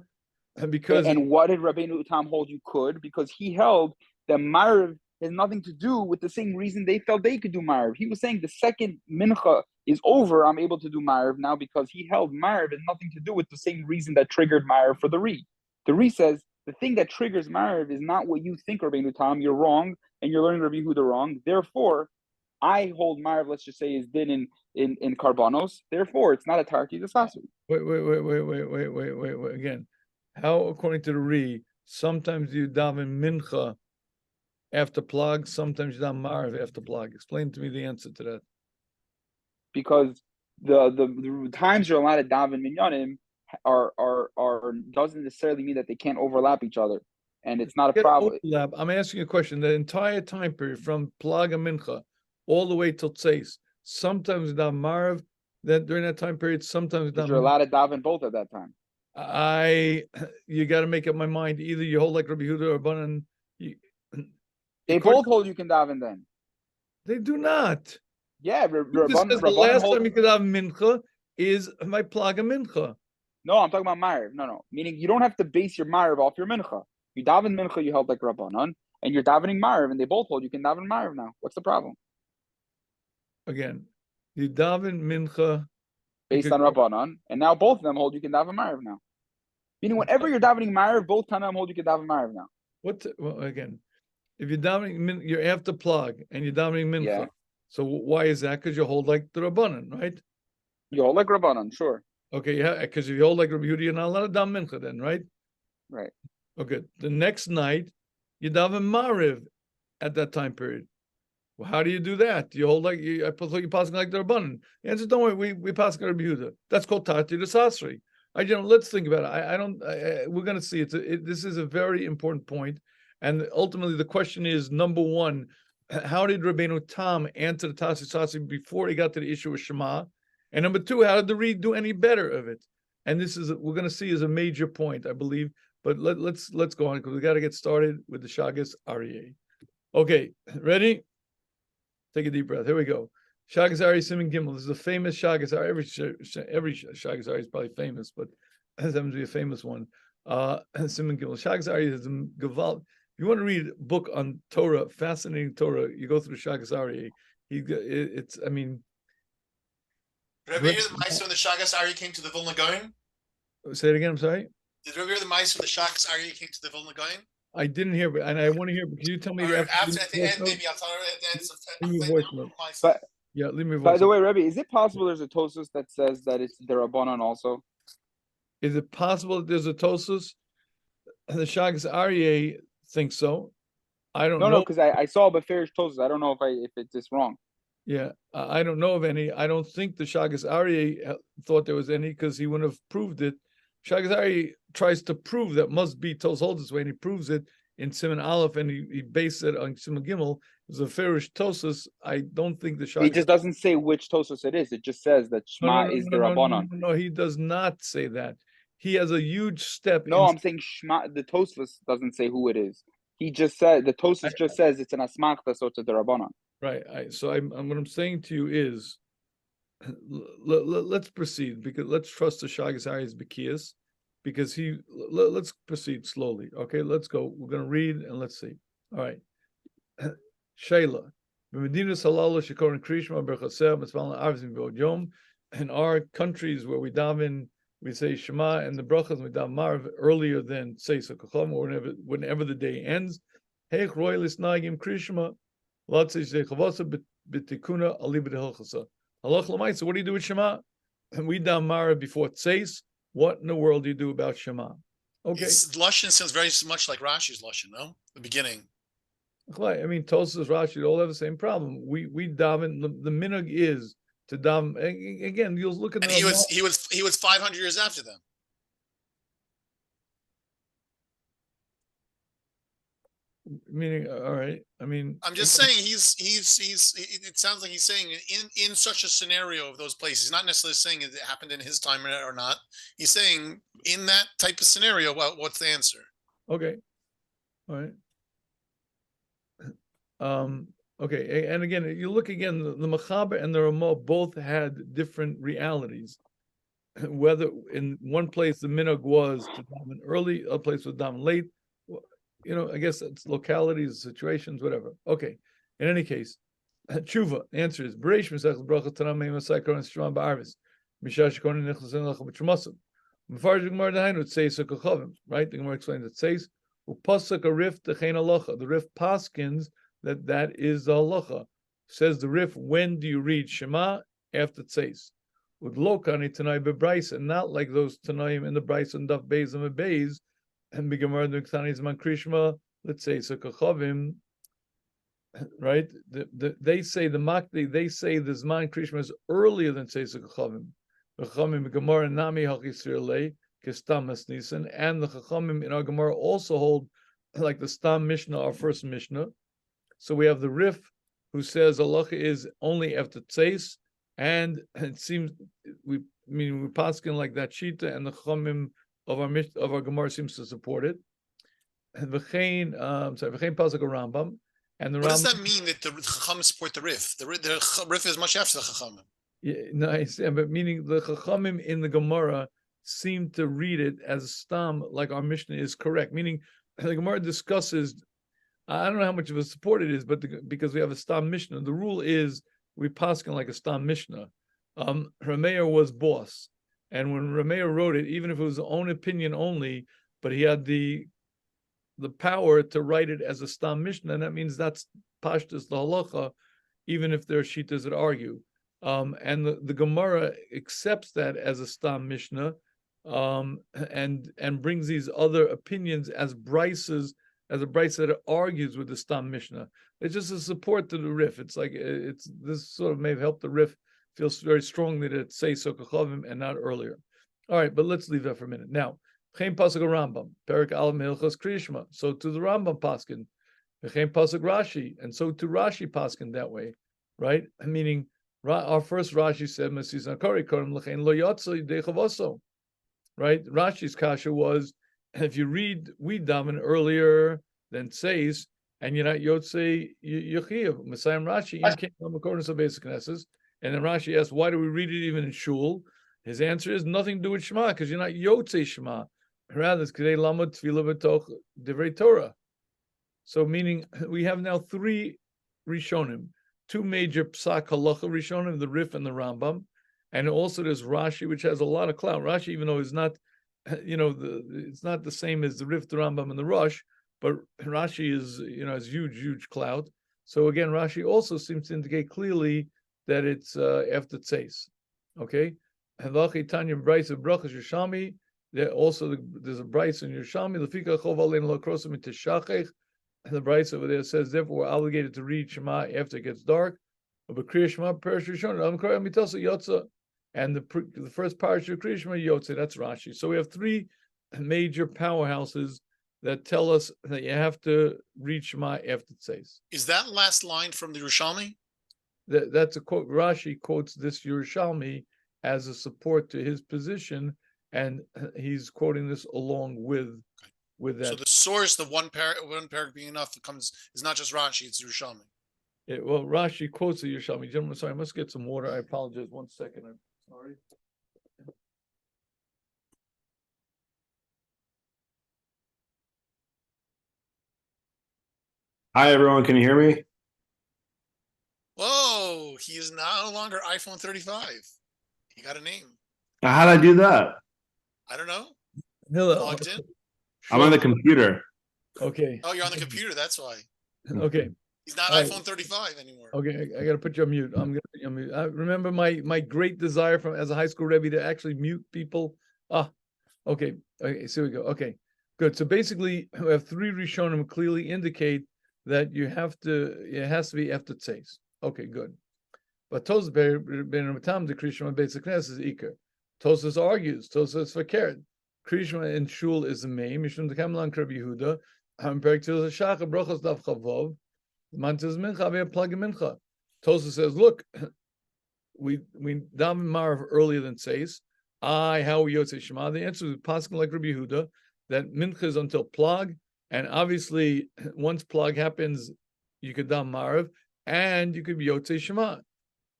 because And what did Rabbeinu Tam hold you could? Because he held that Ma'ariv has nothing to do with the same reason they felt they could do Ma'ariv. He was saying the second mincha is over, I'm able to do Ma'ariv now because he held Ma'ariv has nothing to do with the same reason that triggered Ma'ariv for the Re. The Re says the thing that triggers Ma'ariv is not what you think, Rabbeinu Tam. You're wrong, and you're learning Rabbi Yehuda wrong. Therefore, I hold Ma'ariv, let's just say, is din in Karbanos. Therefore, it's not a Tarki Desasri. Wait. Again, how, according to the Re, sometimes you daven mincha after Plag, sometimes you daven Ma'ariv after Plag. Explain to me the answer to that. Because the times you're allowed to daven minyanim are doesn't necessarily mean that they can't overlap each other, and it's not a problem. Overlap. I'm asking you a question. The entire time period from Plag and mincha all the way till Tzeis, sometimes you daven Ma'ariv. Then during that time period, sometimes You're allowed to daven both at that time. You got to make up my mind. Either you hold like Rabbi Yehuda or Banan. They both hold you can daven then. They do not. Yeah, The last time you could have mincha is my Plag and mincha. No, I'm talking about Ma'ariv. No. Meaning you don't have to base your Ma'ariv off your mincha. You daven mincha, you held like Rabbanan, and you're davening Ma'ariv, and they both hold you can daven Ma'ariv now. What's the problem? Again, you daven mincha based on Rabbanan, and now both of them hold you can daven Ma'ariv now. Meaning whenever you're davening Ma'ariv, both Tanaim hold you can daven Ma'ariv now. Well, again, if you're davening, you're after Plag and you're davening mincha. Yeah. So why is that? Because you hold like the Rabbanan, right? You hold like Rabbanan, sure. Okay, yeah, because if you hold like Rabbi Yehuda, you're not allowed to daven mincha then, right? Right. Okay. The next night, you daven Ma'ariv at that time period. Well, how do you do that? You hold like I thought you passing like the Rabbanan. The answer, don't worry, we pass like Rabbi Yehuda. That's called Tati the Sasri. Let's think about it. We're going to see this is a very important point, and ultimately the question is, number one, how did Rabbeinu Tam answer the Tati Sasri before he got to the issue of Shema? And number two, how did the Reed do any better of it? And this is we're going to see is a major point, I believe. But let's go on because we got to get started with the Shagas Aryeh. Okay, ready? Take a deep breath. Here we go. Shagas Aryeh Siman Gimel. This is a famous Shagas Aryeh. Every Shagas Aryeh is probably famous, but this happens to be a famous one. Siman Gimel. Shagas Aryeh is a Gewalt. If you want to read a book on Torah, fascinating Torah, you go through Shagas Aryeh. Rabbi hear the mice when the Shagas Aryeh came to the Vilna Gaon? Say it again, I'm sorry? Did Rabbi hear the mice when the Shagas Aryeh came to the Vilna Gaon? I didn't hear, and I want to hear, can you tell me After at the end, maybe I'll tell her at the end. Leave me a voice note. But yeah, leave me a voice by the note. way, Rebbe, is it possible there's a Tosus that says that it's the Rabbanan also? Is it possible that there's a Tosus? The Shagas Aryeh thinks so. I don't know. No, because I saw Beferish Tosus. I don't know if it's just wrong. Yeah, I don't know of any. I don't think the Shagas Aryeh thought there was any because he wouldn't have proved it. Shagas Aryeh tries to prove that must be Tos holds this way, and he proves it in Siman Aleph, and he based it on Siman Gimel. It was a Ferish Tosus. I don't think the He Shach. just doesn't say which Tosos it is. It just says that Shema is the Rabbanon. No, he does not say that. He has a huge step. No, I'm saying Shema. The Tosfos doesn't say who it is. He just said the Tosfos just says it's an asmachta, so it's a Rabbanon. Right. What I'm saying to you is, let's proceed, because let's trust the Shagas Ari's Bekias, because let's proceed slowly. Okay, let's go. We're going to read and let's see. All right. Shayla. In our countries where we daven, we say Shema and the brachas, we daven Marv earlier than Seisa Kacham, or whenever the day ends. Heich roilis nagim krishma, latzis dechavasa b'tikuna ali b'dehilchasa. Halach l'maisa, what do you do with Shema? And we daven Marv before Tseis. What in the world do you do about Shema? Okay. Lashon sounds very much like Rashi's Lashon, no? The beginning. I mean, Tosas, Rashi, all have the same problem. We daven. The minhag is to daven again. You'll look at. And he was 500 years after them. Meaning, all right. I mean, I'm just saying it sounds like he's saying in such a scenario of those places, not necessarily saying it happened in his time or not. He's saying in that type of scenario, what's the answer? Okay. All right. Okay, and again, you look again, the Mechaber and the Ramah both had different realities. Whether in one place the minhag was to daven early, a place was daven late. I guess it's localities, situations, whatever. Okay. In any case, Tshuva answer is Bereish Mesech Bracha Tanam Mei Masai Koran Shema Ba'arvis Mishash Koran Nichlas in Lachem B'Shmasim Mefarsh Gemara Dahainu it says Kachavim, right? The Gemara explains it says Upasuk a Rif Techein Halacha. The Rif paskins that is the halacha. Says the Rif, when do you read Shema? After Tzeis. With Lokani Tanai Bebraisa, and not like those Tanaim in the Braisa and Daf Beis and Beis, and Bigamar Nuktani Zman Krishma, let's say Kachavim, right? They say the Makdi, they say the Zman Krishma is earlier than Tzeis Kachavim. The Chachamim Gemara Nami Hachisir Lei Kistam Nisan, and the Chachamim in our Gemara also hold like the Stam Mishnah, our first Mishnah. So we have the Rif who says halacha is only after Tzeis, and it seems we paskin like that Shita, and the Chachamim of our Gemara seems to support it. And V'chein pasuk a Rambam, and the What Rambam. Does that mean that the Chachamim support the Rif? The Rif is much after the Chachamim. Yeah, nice, but meaning the Chachamim in the Gemara seem to read it as Stam, like our Mishnah is correct. Meaning the Gemara discusses. I don't know how much of a support it is, but because we have a Stam Mishnah, the rule is we paskin like a Stam Mishnah. Rameir was boss, and when Rameir wrote it, even if it was his own opinion only, but he had the power to write it as a Stam Mishnah, and that means that's Pashtus the halacha, even if there are shitas that argue. And the Gemara accepts that as a Stam Mishnah, and brings these other opinions as brises, as a brisa that argues with the Stam Mishnah. It's just a support to the Rif. It's like this sort of may have helped the Rif feel very strongly that it says Kachavim and not earlier. All right, but let's leave that for a minute. Now, Chaim Pasuk Rambam, Perik Al Milchas Krishma. So to the Rambam Paskin, Chaim Pasuk Rashi, and so to Rashi Paskin that way, right? Meaning our first Rashi said Mesisan Kari Korim Lechein Lo Yatsa Dechavoso. Right? Rashi's kasha was, if you read we daven earlier than says, and you're not Yotzei Yechiv, Messiah Rashi, you can't come according to basic Knesses. And then Rashi asks, why do we read it even in Shul? His answer is nothing to do with Shema, because you're not Yotzei Shema. Rather, it's K'dei Lamad Tefillah B'toch Divrei Torah. So meaning, we have now three Rishonim, two major Psak Halacha Rishonim, the Rif and the Rambam. And also there's Rashi, which has a lot of clout. Rashi, even though it's not, it's not the same as the Rif, the Rambam, and the Rosh, but Rashi is, has huge clout. So again, Rashi also seems to indicate clearly that it's after Tzeis. Okay? Halachi Tanya Brayso Brachas Yerushalmi. There also there's a Brayso in Yerushalmi. Lefika Chov Alein Lo Krosim Into Shachech. The Brayso over there says, therefore, we're obligated to read Shema after it gets dark. But Kriya Shema Perish Rishon. I'm Kriya Mitasa Yotza. And the first parish of Kriya Shema Yotze, that's Rashi. So we have three major powerhouses that tell us that you have to read Shema after Tzeis. Is that last line from the Yerushalmi? That's a quote. Rashi quotes this Yerushalmi as a support to his position, and he's quoting this along with that. So the source, the one paragraph being enough, is not just Rashi, it's Yerushalmi. Well, Rashi quotes the Yerushalmi. Gentlemen, sorry, I must get some water. I apologize. 1 second. I'm sorry. Hi, everyone. Can you hear me? Whoa, he is no longer iPhone 35. He got a name. How did I do that? I don't know. Hello. Logged in. I'm on the computer. Okay. Oh, you're on the computer. That's why. Okay. He's not All right. iPhone 35 anymore. Okay. I got to put you on mute. I'm going to put you on mute. I remember my great desire as a high school Rebbe to actually mute people. Okay. Okay. So we go. Okay. Good. So basically, we have 3 Rishonim clearly indicate that it has to be after Tzeis. Okay, good. But Tosas ben Matam the Krishma Beit Knesset is Iker. Tosas argues. Tosas fakert. Krishma in Shul is the main. Mishum the Kamlan Rabbi Yehuda. Back to the Shacha Brachos Daf Chavov. Mantas Mincha we have plug Mincha. Tosas says, look, we daven Marav earlier than Tzeis. How we Yotzei Shema? The answer is possible like Rabbi Yehuda that Mincha is until Plag, and obviously once Plag happens, you could daven Marav. And you could be Yotzei Shema.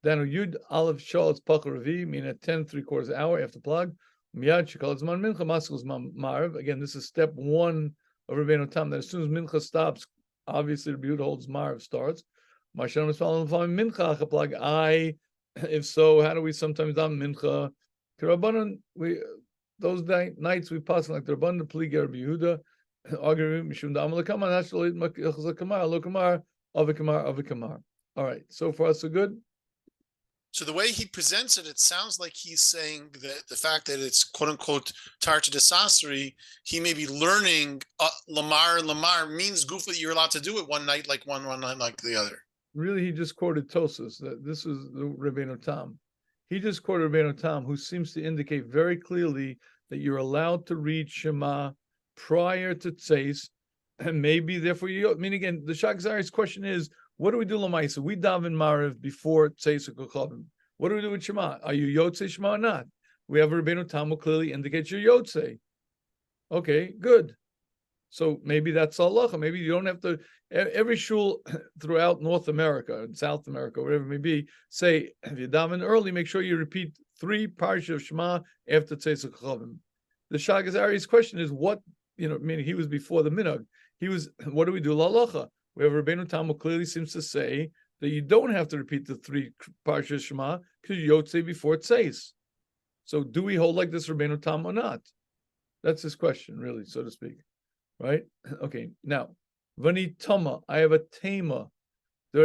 Then Yud Aleph Shal Pachar Ravi, mean at 10 3/4 hour after Plag. Miyad Shekal Zman Mincha Maskul Zman Marav. Again, this is step 1 of Rabbeinu Tam. That as soon as Mincha stops, obviously the Yud holds Marav starts. Mashalom is following Mincha Plag. If so, how do we sometimes daven Mincha? Kirabanan, those nights we pass like the Rabbanan Pliga Rabbi Yehuda. Arguing Mishum Damal Kamar Nashal Kamar Lokamar. Avikamar. All right. So far, so good. So the way he presents it, it sounds like he's saying that the fact that it's quote unquote Tarta de Sasri, he may be learning Lamar means goof that you're allowed to do it one night like one night like the other. Really, he just quoted Tosas. That this is the Rabbeinu Tam. He just quoted Rabbeinu Tam, who seems to indicate very clearly that you're allowed to read Shema prior to Tzeis. And maybe therefore I mean again, the Shakzari's question is, what do we do Lamaisa? We daven Marav before Tzeis Kochavim. What do we do with Shema? Are you Yotzei Shema or not? We have Rabbeinu Tam who clearly indicates you're Yotzei. Okay, good. So maybe that's halacha. Maybe you don't have to. Every shul throughout North America and South America, whatever it may be, say if you daven early, make sure you repeat 3 parshas of Shema after Tzeis Kochavim. The Shakzari's question is what meaning he was before the minhag. What do we do? Lalacha. We have Rabbeinu Tam who clearly seems to say that you don't have to repeat the 3 parshas Shema because you Yotzei before Tzeis. So do we hold like this Rabbeinu Tam or not? That's his question, really, so to speak. Right? Okay. Now, Vani Tama, I have a tema. The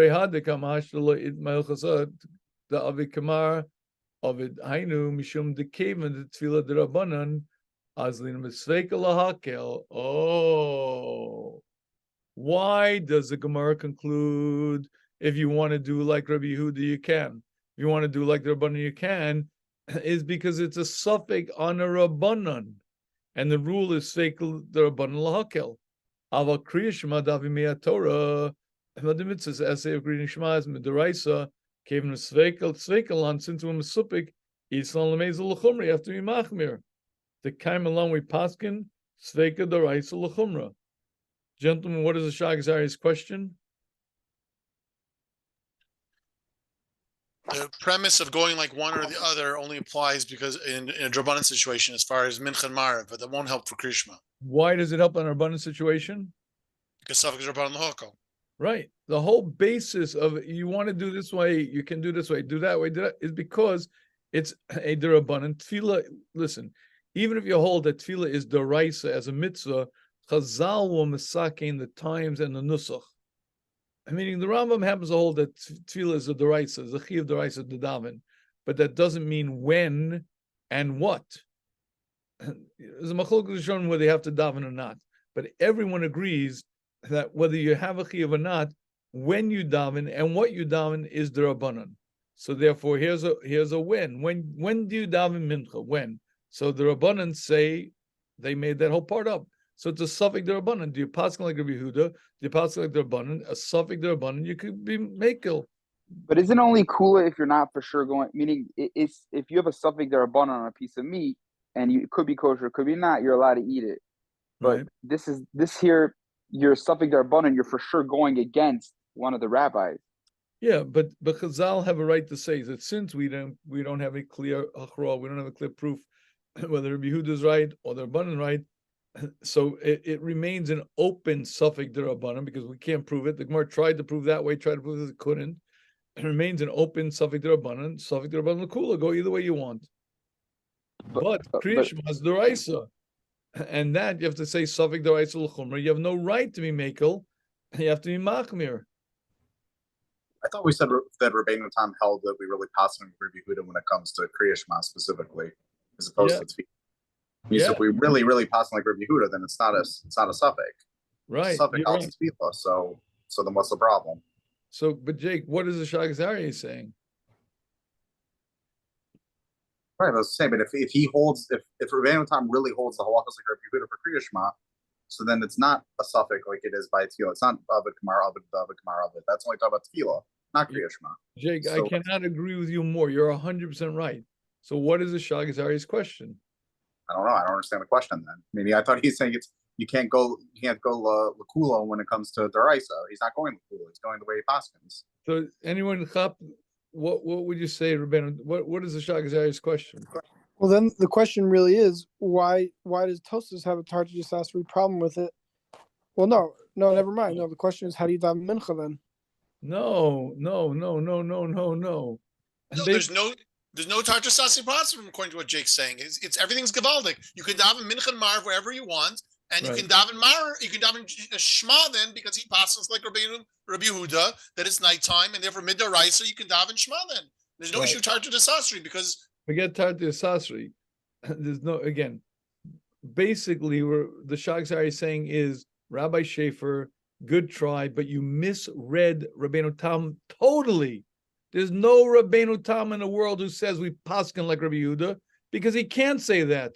Avikamar Ovid Hainu Mishum de Kaven the Tfila de Rabbanan. Oh, why does the Gemara conclude if you want to do like Rabbi Yehuda, you can? If you want to do like the Rabbanan, you can, is because it's a suffix on a Rabbanan. And the rule is Sveikel the Rabbanan Lahakel. Ava Kriya Shema Davimea Torah, and the mitzvahs essay of greeting Shema is Midaraisa, Kaven Sveikel on since we're Mesupik, Islam Lamezel Lachumri after Machmir. The kaim along we paskin sveika daraisa l'chumra. Gentlemen, what is the Shakzari's question? The premise of going like one or the other only applies because in a Drabanan situation as far as Mincha and Marav, but that won't help for Krishma. Why does it help in our abundant situation? Because Safik Drabanan L'Hokel. Right. The whole basis of you want to do this way, you can do this way, do that way, do that, is because it's a derabbanan. Tefillah, listen, even if you hold that tefillah is deraisa as a mitzvah, Chazal will masakein the times and the nusach. Meaning the Rambam happens to hold that tefillah is a deraisa, is a chi of deraisa dedaven, but that doesn't mean when and what. There's a machlokes shown whether they have to daven or not, but everyone agrees that whether you have a chiyuv or not, when you daven and what you daven is derabanan. So therefore, here's a when. When do you daven mincha? When? So the Rabbanan say they made that whole part up. So it's a suffix derabanan. Do you pass like Rabbi Yehuda? Do you pass like derabanan? A suffix derabanan, you could be makel. But isn't only kula if you're not for sure going? Meaning, it's if you have a suffix there on a piece of meat, and it could be kosher, could be not. You're allowed to eat it. But Right. this here, your suffix there and you're for sure going against one of the rabbis. Yeah, but Chazal have a right to say that since we don't have a clear achra, we don't have a clear proof whether Rabbi Yehuda is right or the Rabbanan right, so it remains an open suffix derabanan because we can't prove it. The Gemara tried to prove that way, tried to prove that it couldn't. It remains an open suffix derabanan l'kula. Go either way you want. But Kriya Shema is deraisa, and that you have to say suffix deraisa l'chumra. You have no right to be makel. You have to be machmir. I thought we said that Rabbeinu Tam held that we really pass on Rabbi Yehuda when it comes to Kriya Shema specifically, as opposed to Tefillah. Because if we really pass on like Rabbi Yehuda, then it's not a suffix. Right. Suffix also Tefillah. So then what's the problem? So, but Jake, what is the Shagazari saying? Right, I was saying, but if he holds, if Rabbeinu Tam really holds the halachas like Rabbi Yehuda for Kriya Shema, so then it's not a suffix like it is by Tefillah. It's not Avid Kamar, Avid, Avid. That's only talking about Tefillah, not Kriya Shema. Jake, I cannot agree with you more. You're 100% right. So what is the Shagazari's question? I don't know. I don't understand the question then. Maybe I thought he's saying you can't go Lakula when it comes to Daraisa. He's not going Lakula. He's going the way he paskins. So anyone chap, what would you say, Rabbeinu? What is the Shagazari's question? Well, then the question really is why does Tosfos have a Tarti Yisasri problem with it? Well, no, never mind. No, the question is how do you daven mincha then? No. There's no Tartar Sasi problem according to what Jake's saying. It's everything's Gavaldic. You can daven Mincha and Marv wherever you want, and you can daven Mar, you can daven Shema then because he passes like Rabbi Yehuda that it's nighttime, and therefore midaraisa you can daven Shema then. There's no issue Tartar Sasri because forget Tartar Sasri. There's no again. Basically, the Shagzari is saying is Rabbi Schaefer, good try, but you misread Rabbeinu Tam totally. There's no Rabbeinu Tam in the world who says we paskin like Rabbi Yehuda because he can't say that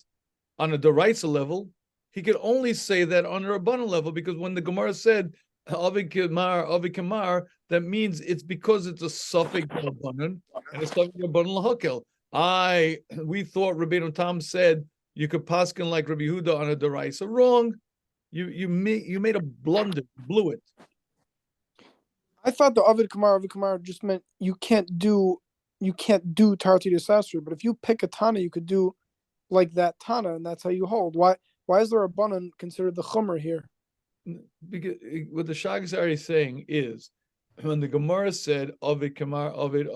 on a deraisa level. He could only say that on a Rabbanan level because when the Gemara said Avi Kamar, that means it's because it's a suffix Rabbanan and a suffix Rabbanan lahakel. We thought Rabbeinu Tam said you could paskin like Rabbi Yehuda on a deraisa. Wrong. You made a blunder, blew it. I thought the Avid Kamar just meant you can't do Tarti Yisasri, but if you pick a Tana, you could do like that Tana, and that's how you hold. Why is there a Banan considered the Chumr here? Because what the Shagzari is saying is when the Gemara said Avid Kamar, Avid,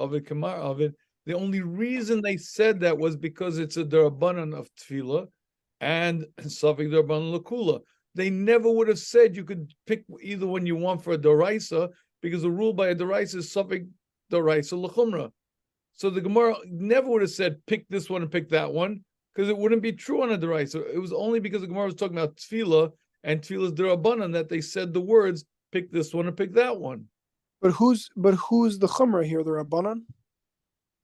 the only reason they said that was because it's a derabanan of Tefillah and suffix derabanan lakula. They never would have said you could pick either one you want for a deraisa because the rule by a deraisa is suffix deraisa l'chumra. So the Gemara never would have said pick this one and pick that one because it wouldn't be true on a deraisa. It was only because the Gemara was talking about tefillah and tefillah's derabanan that they said the words pick this one and pick that one. But who's the chumrah here? The Rabbanan?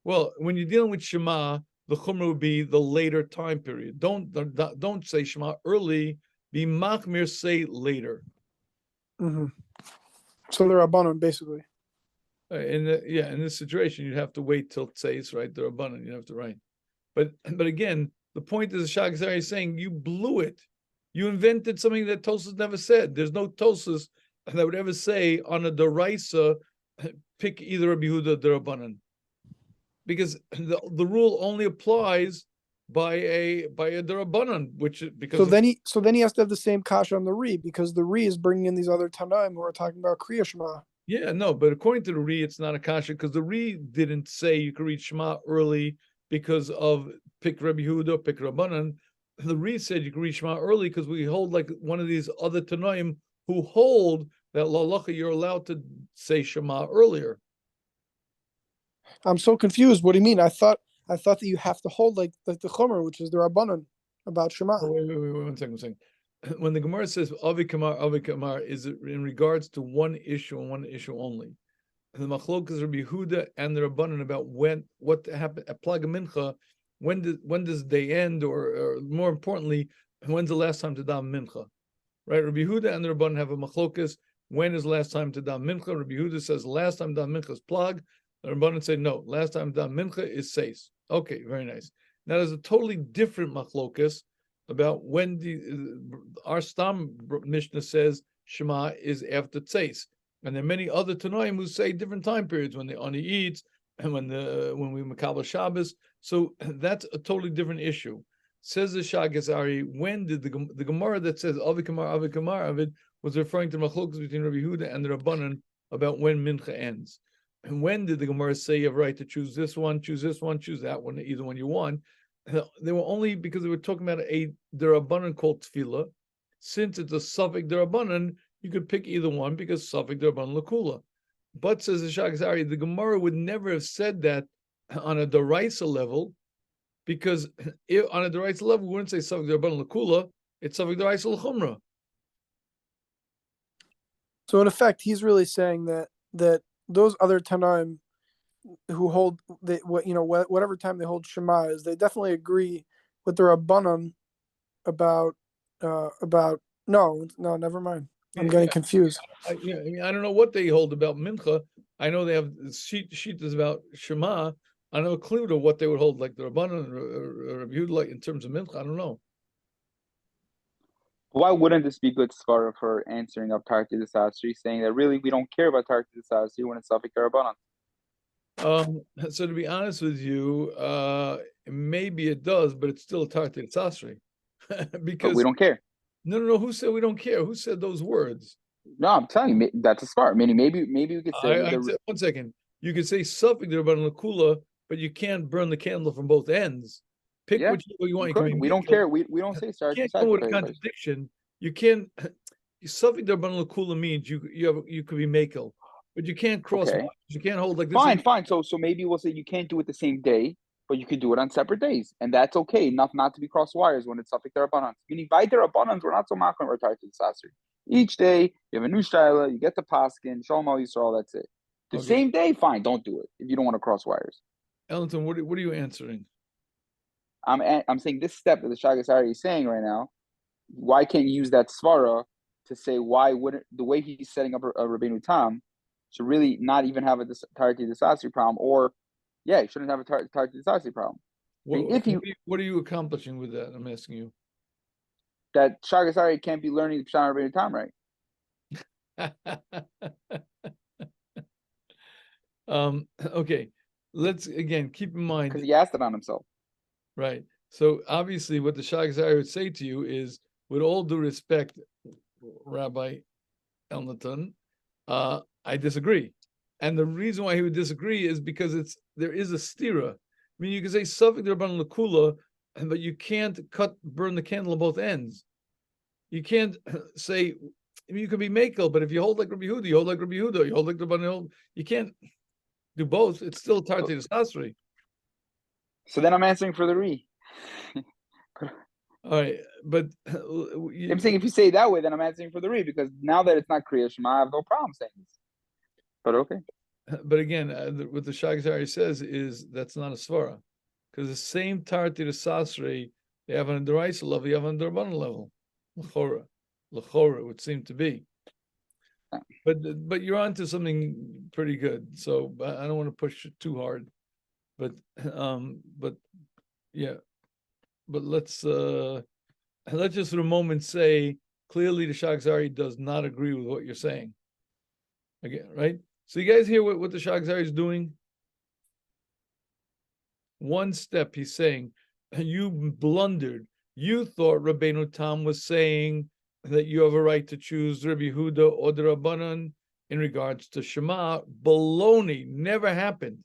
Well, when you're dealing with Shema, the chumrah would be the later time period. Don't say Shema early. Be machmir, say later. Mm-hmm. So the Rabbanan, basically. In this situation, you'd have to wait till it says right the Rabbanan. You have to write. But again, the point is the Shagzari is saying you blew it. You invented something that Tosfos never said. There's no Tosfos that would ever say on a deraisa pick either Rabbi Yehuda or the Rabbanan, because the rule only applies by a derabanan, which because so then he has to have the same kasha on the Ri because the Ri is bringing in these other Tanaim who are talking about Kriya Shema. Yeah, no, but according to the Ri, it's not a kasha because the Ri didn't say you could read Shema early because of pick Rabbi Yehuda, pick Rabbanan. The Ri said you could read Shema early because we hold like one of these other Tanaim who hold that lalacha you're allowed to say Shema earlier. I'm so confused. What do you mean? I thought that you have to hold like the Chomer, which is the Rabbanan, about Shema. Oh, wait, 1 second. When the Gemara says Avi Kamar, is it in regards to one issue and one issue only? The Machlok is Rabbi Yehuda and the Rabbanan about what happened at Plag Mincha. When does day end, or more importantly, when's the last time to daven Mincha? right? Rabbi Yehuda and the Rabbanan have a machlokas. When is last time to dam mincha? Rabbi Yehuda says last time dam mincha is plag. The Rabbanan say no, last time dam mincha is seis. Okay, very nice. Now there's a totally different machlokas about when our Stam Mishnah says Shema is after tzeis, and there are many other Tanoim who say different time periods when the ani eats and when we makabel Shabbos. So that's a totally different issue. Says the Shagazari, when did the Gemara that says Avikamar Avid was referring to machlokas between Rabbi Yehuda and the Rabbanan about when mincha ends? And when did the Gemara say you have right to choose this one, choose that one, either one you want? They were only because they were talking about a derabanan called tefillah. Since it's a suffix derabanan, you could pick either one because suffix derabanan lakula. But says the Shagzari, the Gemara would never have said that on a deraisa level, because if, on a deraisa level, we wouldn't say suffix derabanan lakula. It's suffix deraisa l'chumra. So in effect, he's really saying that those other Tanaim who hold whatever time they hold Shema is, they definitely agree with the Rabbanan about no, never mind. I'm getting confused. I don't know what they hold about mincha. I know they have sheet is about Shema. I don't know a clue to what they would hold, like the Rabbanan or Rabbi Yehuda, like in terms of mincha. I don't know. Why wouldn't this be good svara for answering up Tarti the Sasri, saying that really we don't care about Tarti the Sasri when it's Safik Rabbanan? So to be honest with you, maybe it does, but it's still a Tarti Sasri. Because but we don't care. No. Who said we don't care? Who said those words? No, I'm telling you, that's a svara. Meaning, maybe we could say. 1 second. You could say Safik Rabbanan lakula, but you can't burn the candle from both ends. Pick which you want. We don't care. We don't say start. You can't come with a contradiction. You can't. Safik Rabbanan lakula means you could be makel, but you can't cross. Okay. You can't hold like this. Fine. So maybe we'll say you can't do it the same day, but you could do it on separate days, and that's okay. Not to be cross wires when it's Safik Rabbanan. Meaning by the Rabbanans, we're not so machmir or Tarti the Sasri. Each day you have a new shaila, you get the paskin, Shalom Al Yisrael. That's it. The same day, fine. Don't do it if you don't want to cross wires. Ellington, what are you answering? I'm saying this step that the Shagasari is saying right now. Why can't you use that svara to say why wouldn't the way he's setting up a Rabbeinu Tam should really not even have a Tarti Desasri problem, or he shouldn't have a Tarti Desasri problem. What are you accomplishing with that? I'm asking you. That Shagasari can't be learning the Pshan Rabbeinu Tam right. Okay. Let's again keep in mind because he asked it on himself. Right. So obviously, what the Shagzari would say to you is, with all due respect, Rabbi Elnaton, I disagree. And the reason why he would disagree is because there is a stira. I mean, you can say Safik Rabbanan lakula, but you can't burn the candle on both ends. You can't say, I mean, you can be makel, but if you hold like Rabbi Yehuda, you hold like Rabbi Yehuda, you hold like Rabbanan, you can't do both. It's still Tarti Desasri. So then I'm answering for the re. All right, but I'm saying if you say it that way, then I'm answering for the re, because now that it's not Kriya Shema, I have no problem saying this. But okay. But again, what the Shagzari says is that's not a svara, because the same Tarti Desasri they have on a deraisa level, you have on a derabbanan level. L'chora would seem to be. But you're onto something pretty good. So I don't want to push it too hard. But yeah. But let's just for a moment say clearly the Shagzari does not agree with what you're saying. Again, right? So you guys hear what the Shagzari is doing? One step he's saying, you blundered. You thought Rabbeinu Tam was saying that you have a right to choose Rabbi Yehuda or the Rabbanan in regards to Shema. Baloney, never happened.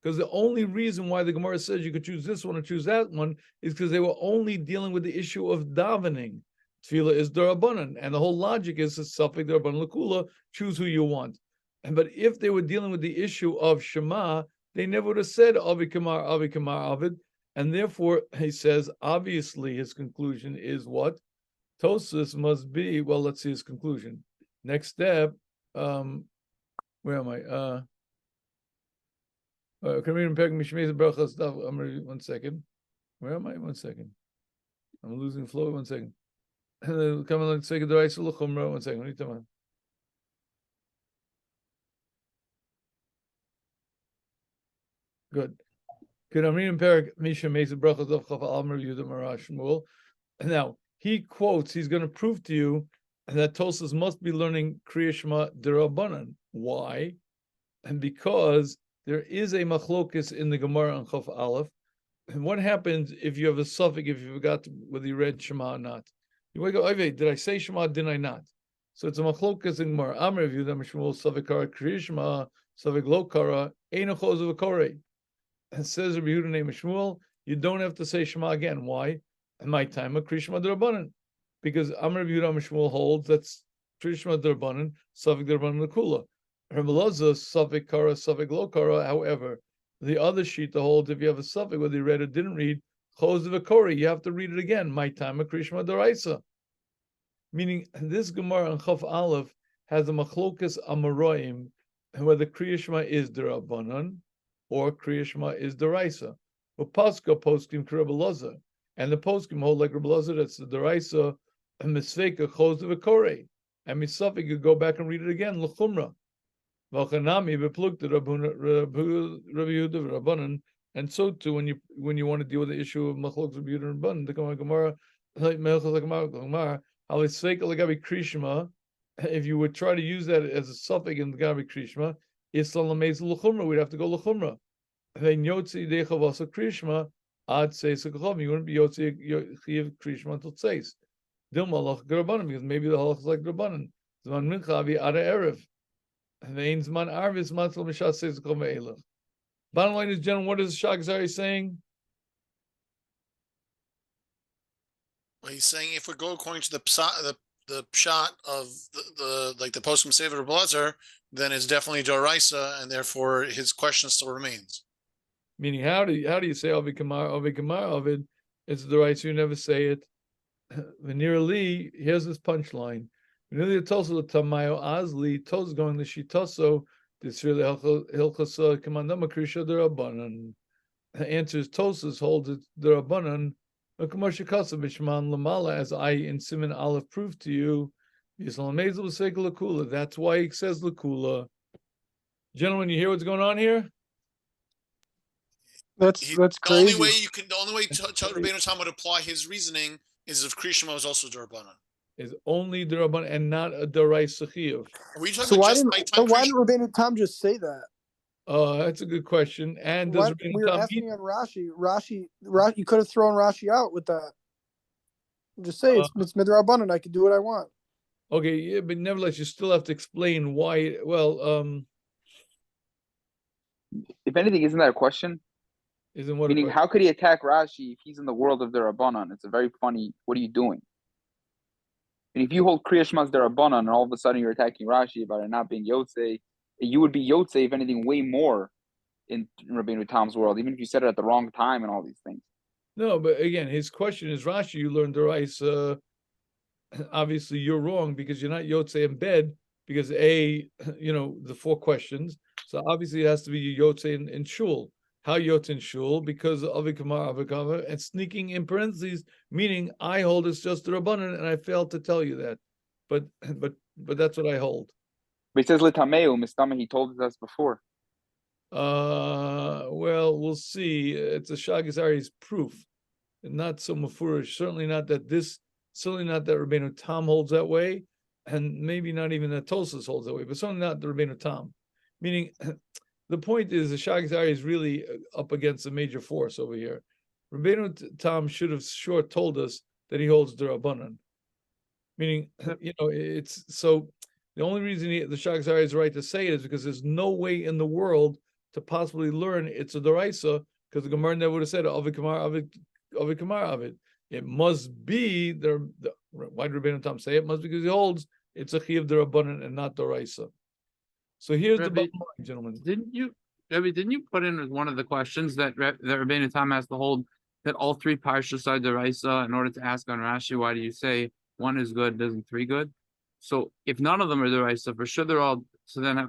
Because the only reason why the Gemara says you could choose this one or choose that one is because they were only dealing with the issue of davening. Tefillah is Darabanan, and the whole logic is Safek Darabanan Lakula, choose who you want. But if they were dealing with the issue of Shema, they never would have said Avi Kamar, Avid. And therefore, he says, obviously, his conclusion is what? Tosfos must be, well, let's see his conclusion. Next step, where am I? Can we read Mishmei Berachas stuff? I'm ready. 1 second. Where am I? 1 second. I'm losing flow. 1 second. Come along, say the Raisa Luchumra. 1 second, what are you talking about? Good. Good. I'm reading Perak Misha Mesa Brachos of Chav Almer Yudah Marash Shmuel. Now he quotes. He's going to prove to you that Tosas must be learning Kriya Shema Derabanan. Why? And because there is a machlokis in the Gemara on Chav Aleph. And what happens if you have a suffix, if you forgot whether you read Shema or not? You might go, Oy, did I say Shema, did I not? So it's a machlokas in Gemara. Amar of Yudah Shmuel, suffix kara Kriya Shema, suffix lo kara, ein achos of a korei. And says Rabbi Yehuda name Shmuel, you don't have to say Shema again. Why? In my time, a Kriya Shema D'Rabbanan. Because Amar of Yehuda Shmuel holds that's Kriya Shema D'Rabbanan, suffix D'Rabbanan L'kula. Rabbi Elazar, suffix kara, suffix lo kara, however, the other sheet to hold, if you have a suffix, whether you read or didn't read, close the Vikori, you have to read it again. My time, a Kriya Shema D'Oraisa. Meaning, this Gemara on Chaf Aleph has a machlokas amaroim, whether Kriya Shema is D'Rabbanan or Kriya Shema is D'Oraisa. But Pascha poskim Rabbi Elazar, and the poskim hold like Rabbi Elazar, that's the D'Oraisa, and Misveka close the Vikori. And Misafik, you go back and read it again, L'chumra. And so too, when you want to deal with the issue of machlok Rabbi Yehuda and Rabbanan, the Gemara, if you would try to use that as a suffix in the Gabi Krishma, we'd have to go l'chumra. Then yotzi dechavasa Krishma ad seis l'chum. You wouldn't be yotzi chiv Krishma until seis. Dilma lach Rabbanan, because maybe the halach is like Rabbanan. Zman mincha avi ada erev. Bottom line is, gentlemen, what is Shagzari saying? Well, he's saying if we go according to the pshat of the like the postum sefer blazer, then it's definitely Doraisa, and therefore his question still remains. Meaning, how do you say Ovid Kamar, Ovid? It's the right, so you never say it. Veneer Lee, here's this punchline. Veneer Tosa Tamayo Azli, Tos going the Shitoso, this really Hilchasa Kamandama Krisha the Rabbanan. The answer is Tosas holds it the Rabbanan. As I in Siman Aleph proved to you, that's why he says Lakula. Gentlemen, you hear what's going on here? That's The crazy. only way Rabbeinu Tam would apply his reasoning is if Krishma was also Durabanan. Is only the Rabban and not a Daraisa Chiyuv. Are we talking So about why just didn't nighttime Rabbeinu Tam just say that? That's a good question. And does Rabbeinu We were Tam asking on Rashi, you could have thrown Rashi out with that. Just say it's midrabanan. I can do what I want. Okay, yeah, but nevertheless, you still have to explain why. Well, If anything, isn't that a question? isn't what? Meaning, how could he attack Rashi if he's in the world of the Rabbanan? It's a very funny. What are you doing? And if you hold Kriya Shema's Derabanan and all of a sudden you're attacking Rashi about it not being Yotze, you would be Yotze, if anything, way more in Rabbeinu Tam's world, even if you said it at the wrong time and all these things. No, but again, his question is Rashi. You learned the rice. Obviously, you're wrong because you're not Yotze in bed because the 4 questions. So obviously, it has to be Yotze in shul. How Yotze in shul? Because of Avikama, and sneaking in parentheses, meaning I hold it's just the Rabbanan, and I failed to tell you that. But that's what I hold. But he says Litameu, Mistama, he told us before. Well, we'll see. It's a Shagazari's proof, not so mafurish. Certainly not that Rabbeinu Tam holds that way, and maybe not even that Tosas holds that way, but certainly not the Rabbeinu Tam. Meaning, the point is the Shagazari is really up against a major force over here. Rabbeinu Tam should have sure told us that he holds the Rabbanan. Meaning, it's so. The only reason the Shagazari is right to say it is because there's no way in the world to possibly learn it's a Doraisa, because the Gemara never would have said Avid Kamar Avid. It must be why did Rabbeinu Tam say it? Must be because he holds it's a Chiyav D'Rabbanan and not Doraisa. So here's the bottom line, gentlemen. Didn't you put in as one of the questions that Rabbeinu Tam has to hold that all 3 parshas are Doraisa in order to ask on Rashi, why do you say 1 is good, isn't 3 good? So if none of them are Doraisa, for sure they're all. So then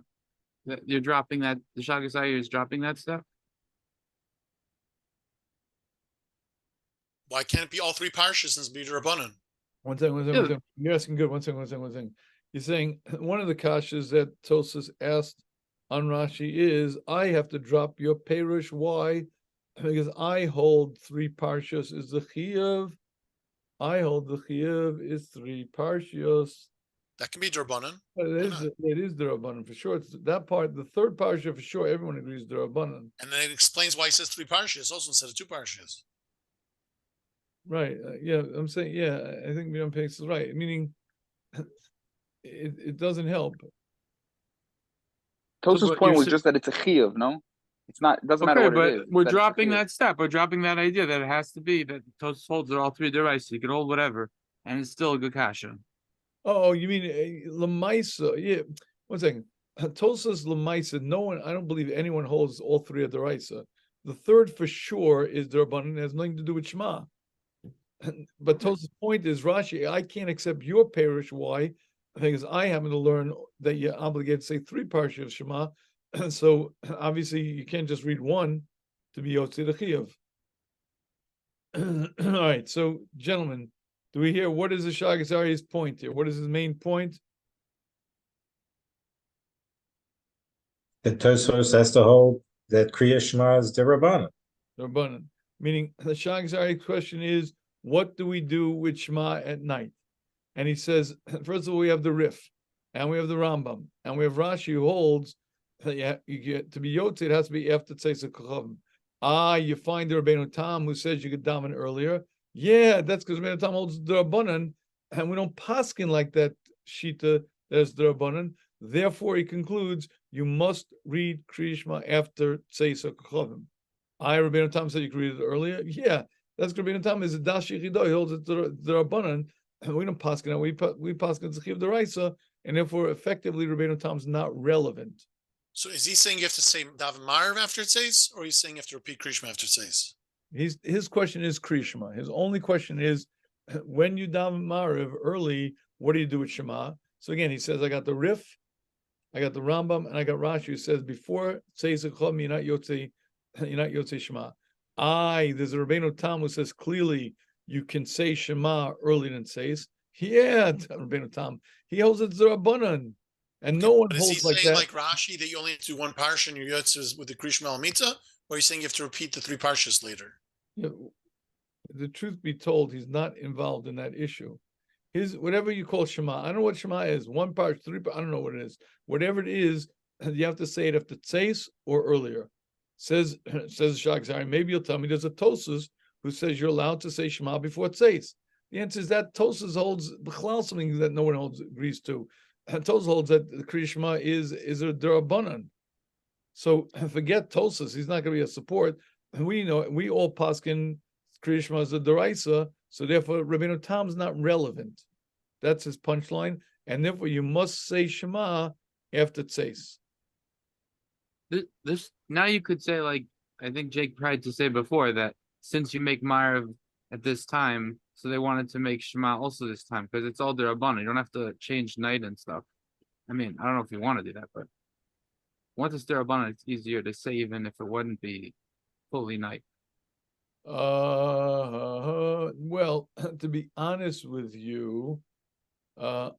you're dropping that. The Shagasai is dropping that step. Why can't it be all 3 parshas and be Durabanan? One second, one second, Yeah. one second. You're asking good. One second, one second, one second. You're saying one of the kashas that Tosas asked on Rashi is, I have to drop your perush. Why? Because I hold 3 parshas is the chiyuv. I hold the chiyuv is 3 parshas. That can be Drabanan. It is the Rabbanan for sure. It's that part, the 3rd parsha for sure. Everyone agrees the Rabbanan. And then it explains why he says 3 parshas also instead of 2 parshas. Right. Yeah, I'm saying, yeah, I think Miriam Pakes is right. Meaning, it doesn't help. Tosa's but point you're was sa- just that it's a chiyuv, no? It's not. It doesn't matter Okay, what it but is. we're that it's a dropping chiyuv. that step. We're dropping that idea that it has to be that Tosus holds that all 3 deraisa. You can hold whatever, and it's still a good kasha. Oh, you mean Lamaisa? Yeah. One second. Tosas Lamaisa. No one. I don't believe anyone holds all 3 of the Raisa. The 3rd for sure is the Rabbanan. It has nothing to do with Shema. But Tosas' point is Rashi. I can't accept your parish. Why? Because I happen to learn that you're obligated to say 3 parshas of Shema. So obviously you can't just read 1 to be Yotzi the Chiyuv. All right. So gentlemen, do we hear what is the Shagasari's point here? What is his main point? The Tosfos has to hold that Kriya Shema is Derabanan. The Rabbanan. Meaning the Shagasari's question is, what do we do with Shema at night? And he says, first of all, we have the Rif, and we have the Rambam, and we have Rashi who holds that you get to be Yotzi, it has to be after Tzeis HaKochavim. You find the Rabbeinu Tam who says you could daven earlier. Yeah, that's because Rabbeinu Tam holds the Rabbanan, and we don't paskin like that Shita, there's the Rabbanan. Therefore, he concludes, you must read Kriya Shema after Tzeis HaKochavim. Rabbeinu Tam said you could read it earlier. Yeah, that's because Rabbeinu Tam is a Dash Yechido, he holds it the Rabbanan, and we don't paskin, we paskin Zechiv the Raisa, and therefore, effectively, Rabbeinu Tam's not relevant. So is he saying you have to say Daven Marav after it says, or he's saying you have to repeat Krishma after it says? His question is Kriya Shema. His only question is, when you daven Mariv early, what do you do with Shema? So again, he says, I got the Rif, I got the Rambam, and I got Rashi who says before Tzeis HaKochavim, you're not Yotzei Shema. There's a Rabbeinu Tam who says clearly you can say Shema earlier than Tzeis. Yeah, Rabbeinu Tam. He holds it Zerabanan. And no one But is he holds like saying that. like Rashi that you only have to do 1 parsha and your yotzes with the Krishma Almita, or are you saying you have to repeat the 3 parshas later? Yeah, the truth be told, he's not involved in that issue. His whatever you call Shema, I don't know what Shema is. 1 part, 3. I don't know what it is. Whatever it is, you have to say it after Tzeis or earlier. Says Shagzari. Maybe you'll tell me there's a Tosas who says you're allowed to say Shema before Tzeis. The answer is that Tosas holds B'chlal, something that no one agrees to. Tosas holds that the Kriya Shema is a Derabanan. So forget Tosas. He's not going to be a support. And we know we all paskin Kriya Shema is a Deraisa. So therefore, Rabbeinu Tam's not relevant. That's his punchline. And therefore, you must say Shema after Tzeis. This now you could say, like I think Jake tried to say before, that since you make Marav at this time, so they wanted to make Shema also this time because it's all Derabanan. You don't have to change night and stuff. I mean, I don't know if you want to do that, but once it's Derabanan, it's easier to say even if it wouldn't be fully night. Well, to be honest with you, even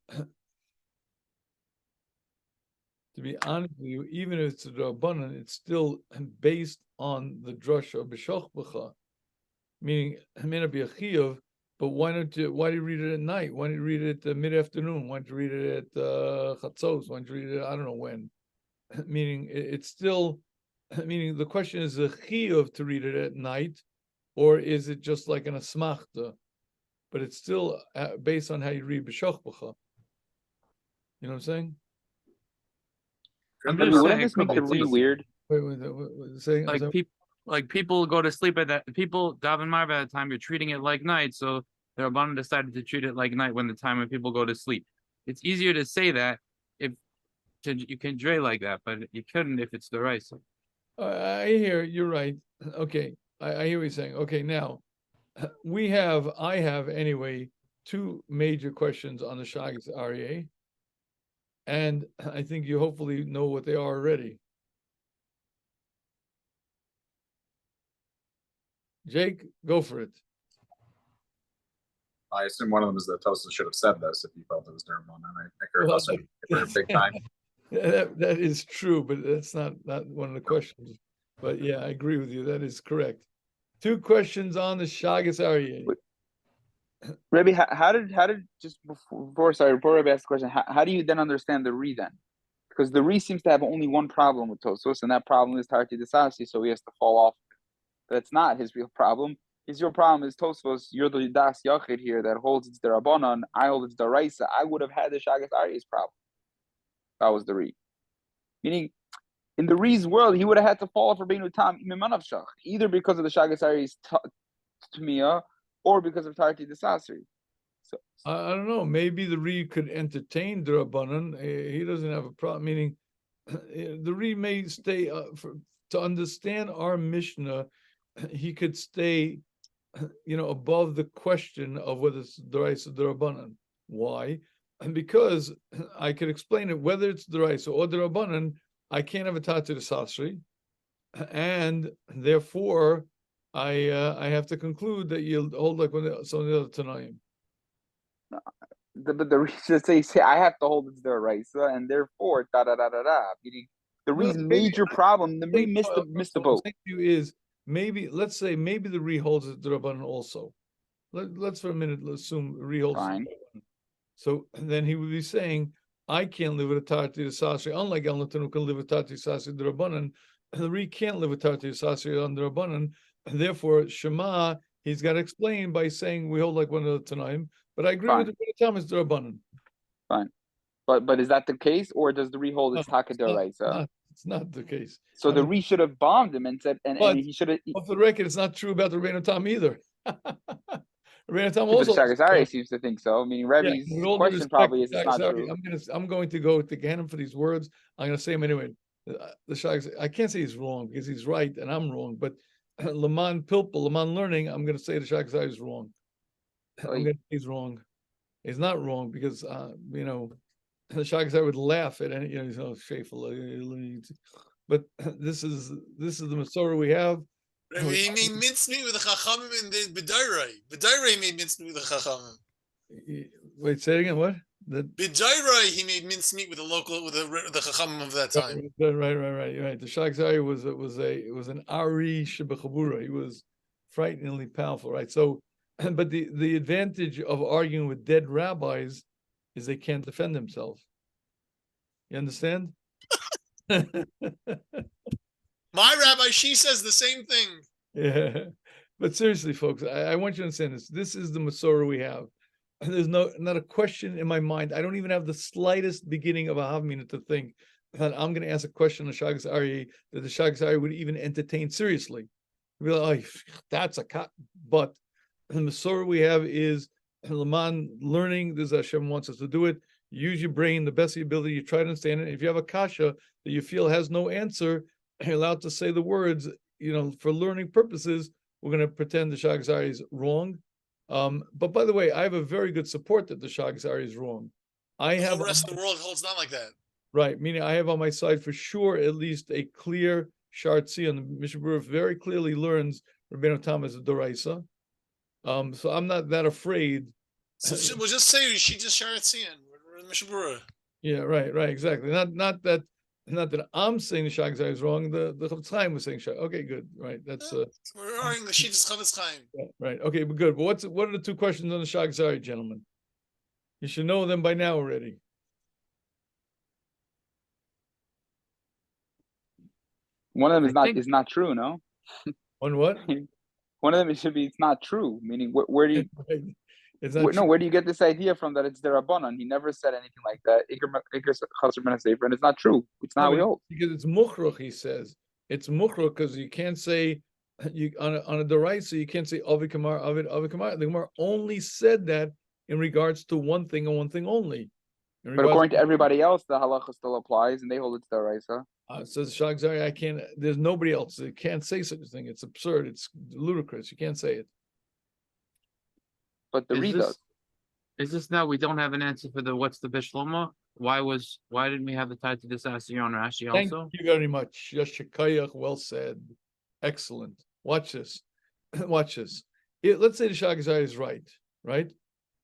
if it's a Rabbanan, it's still based on the drasha of B'shoch B'cha. Meaning, it may not be a chiyuv, but why do you read it at night? Why don't you read it at mid-afternoon? Why don't you read it at chatzos? Why don't you read it, I don't know when? Meaning, it's still, meaning the question is a chiyuv to read it at night, or is it just like an asmachta? But it's still based on how you read B'shoch B'cha. You know what I'm saying? I'm I mean, just wouldn't saying, this make it really weird? Say, like people go to sleep at that. People daven Marav at that time. You're treating it like night, so the Rabbanan decided to treat it like night when the time when people go to sleep. It's easier to say that if you can dray like that, but you couldn't if it's the right. So. I hear you're right. Okay, I hear what you're saying. Okay, now I have anyway 2 major questions on the Shag's REA, and I think you hopefully know what they are already. Jake, go for it. I assume one of them is that Tosa should have said this if he felt it was Durban, and I think her Well, husband for big time. That is true, but that's not one of the questions. But yeah, I agree with you. That is correct. 2 questions on the Shagas Aryeh. Rebbe, how did just before Rebbe asked the question, how do you then understand the re then? Because the re seems to have only one problem with Tosos, and that problem is Tarti Desasi, so he has to fall off. That's not his real problem. His real problem is Tosfos, you're the Das Yachid here that holds it's the Rabbanon, I hold it's the Raisa. I would have had the Shagas Aryeh's problem. That was the re. Meaning, in the re's world, he would have had to fall for Beinu Tam Imimanav Shach, either because of the Shagas Aryeh's Tmiya or because of Tarti Desasri. So I don't know. Maybe the Re could entertain the Rabbanan. He doesn't have a problem. Meaning, the Re may stay to understand our Mishnah. He could stay, above the question of whether it's Deraisa or Derabanan. Why? And because I could explain it, whether it's Deraisa or Derabanan, I can't have a Tati Desasri, and therefore I have to conclude that you'll hold like some of the other Tanaim. but the reason say I have to hold it's the Raisa, and therefore meaning the reason major problem, the re missed the boat. What I'm saying to you is maybe the re holds it Rabbanan also. Let's for a minute assume re holds. Fine. So then he would be saying, I can't live with a Tarti Sasri, unlike El Natan who can live with Tarti Sasri Rabbanan. The re can't live with Tarti Sasri on the Rabbanan. Therefore, Shema, he's got to explain by saying we hold like one of the Tanaim. But I agree Fine. with the Thomas Rabbanan. Fine. But is that the case, or does the re hold its Taka Deraisa? It's not the case. So the re should have bombed him and said, and he should have. Off the record, it's not true about the Rabbeinu Tam either. Rabbeinu Tam But also. Shagas Aryeh seems to think so. I mean, Rebbe's question probably is it's not true. I'm going to go to Ganem for these words. I'm going to say them anyway. The Shagas, I can't say he's wrong because he's right and I'm wrong. But Laman Pilpul, Laman Learning, I'm going to say the Shagas Aryeh is wrong. He's wrong. He's not wrong because the Shagas Aryeh would laugh at any but this is the Masorah we have. He made mincemeat with the Chachamim and the B'dairei. B'dairei made mincemeat with the Chachamim. Wait, say it again. What? B'dairei he made mincemeat with the Chachamim of that time. Right. The Shagas Aryeh was an Ari Shebechabura. He was frighteningly powerful, right? So, but the advantage of arguing with dead rabbis is they can't defend themselves. You understand? My rabbi, she says the same thing. Yeah, but seriously, folks, I want you to understand this. This is the Masorah we have. There's not a question in my mind. I don't even have the slightest beginning of a Havmina to think that I'm going to ask a question on Shagas Aryeh that the Shagas Aryeh would even entertain seriously. Be like, oh, that's a cut. But the Masorah we have is Laman learning. This Hashem wants us to do it. Use your brain, the best of your ability. You try to understand it. If you have a kasha that you feel has no answer, you're allowed to say the words, for learning purposes, we're going to pretend the Shagas Aryeh is wrong. But by the way, I have a very good support that the Shagas Aryeh is wrong. The rest of the world holds not like that. Right, meaning I have on my side for sure at least a clear Shartzi, and the Mishnah Berurah very clearly learns Rabbeinu Tam as a Doraisa. So I'm not that afraid. So we'll just say she just Sharatzian, Mishnah Berurah. Yeah, right, exactly. Not that I'm saying the Shagas Aryeh is wrong. The Chofetz Chaim was saying okay, good, right. That's we're arguing the Shittas Chofetz Chaim. Right. Okay, but good. But what are the 2 questions on the Shagas Aryeh, gentlemen? You should know them by now already. One of them is not true, no? On what? One of them should be it's not true. Meaning, where do you? Where do you get this idea from that it's the Rabbanon? He never said anything like that. And it's not true. It's not how we hold. Because it's muchruch, he says. It's muchruch because you can't say on a deraisa, you can't say avikamar, avikamar. The Gemara only said that in regards to one thing and one thing only. But according to everybody else, the halacha still applies, and they hold it's the deraisa. Says Shagas Aryeh, I can't. There's nobody else that can't say such a thing. It's absurd. It's ludicrous. You can't say it. But the Re does. Is this now we don't have an answer for the what's the Bishlama? Why didn't we have the Tati Desasi on Rashi also? Thank you very much. Yashikayach, well said. Excellent. Watch this. Let's say the Shagas Aryeh is right?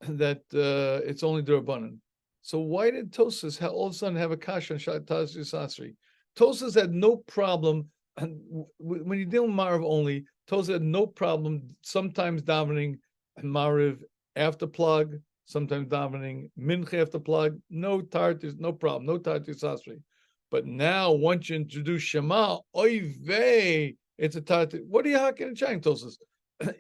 that it's only Durabanan. So why did Tosas all of a sudden have a kasha on Tarti Sasri? Tosas had no problem, and when you deal with Mariv only, Tosas had no problem sometimes davening Mariv after plug, sometimes davening Mincha after plug, no Tartis, no problem, no Tarti Sasri. But now, once you introduce Shema, oy vey, it's a Tarti. What are you hacking and chaying, Tosas?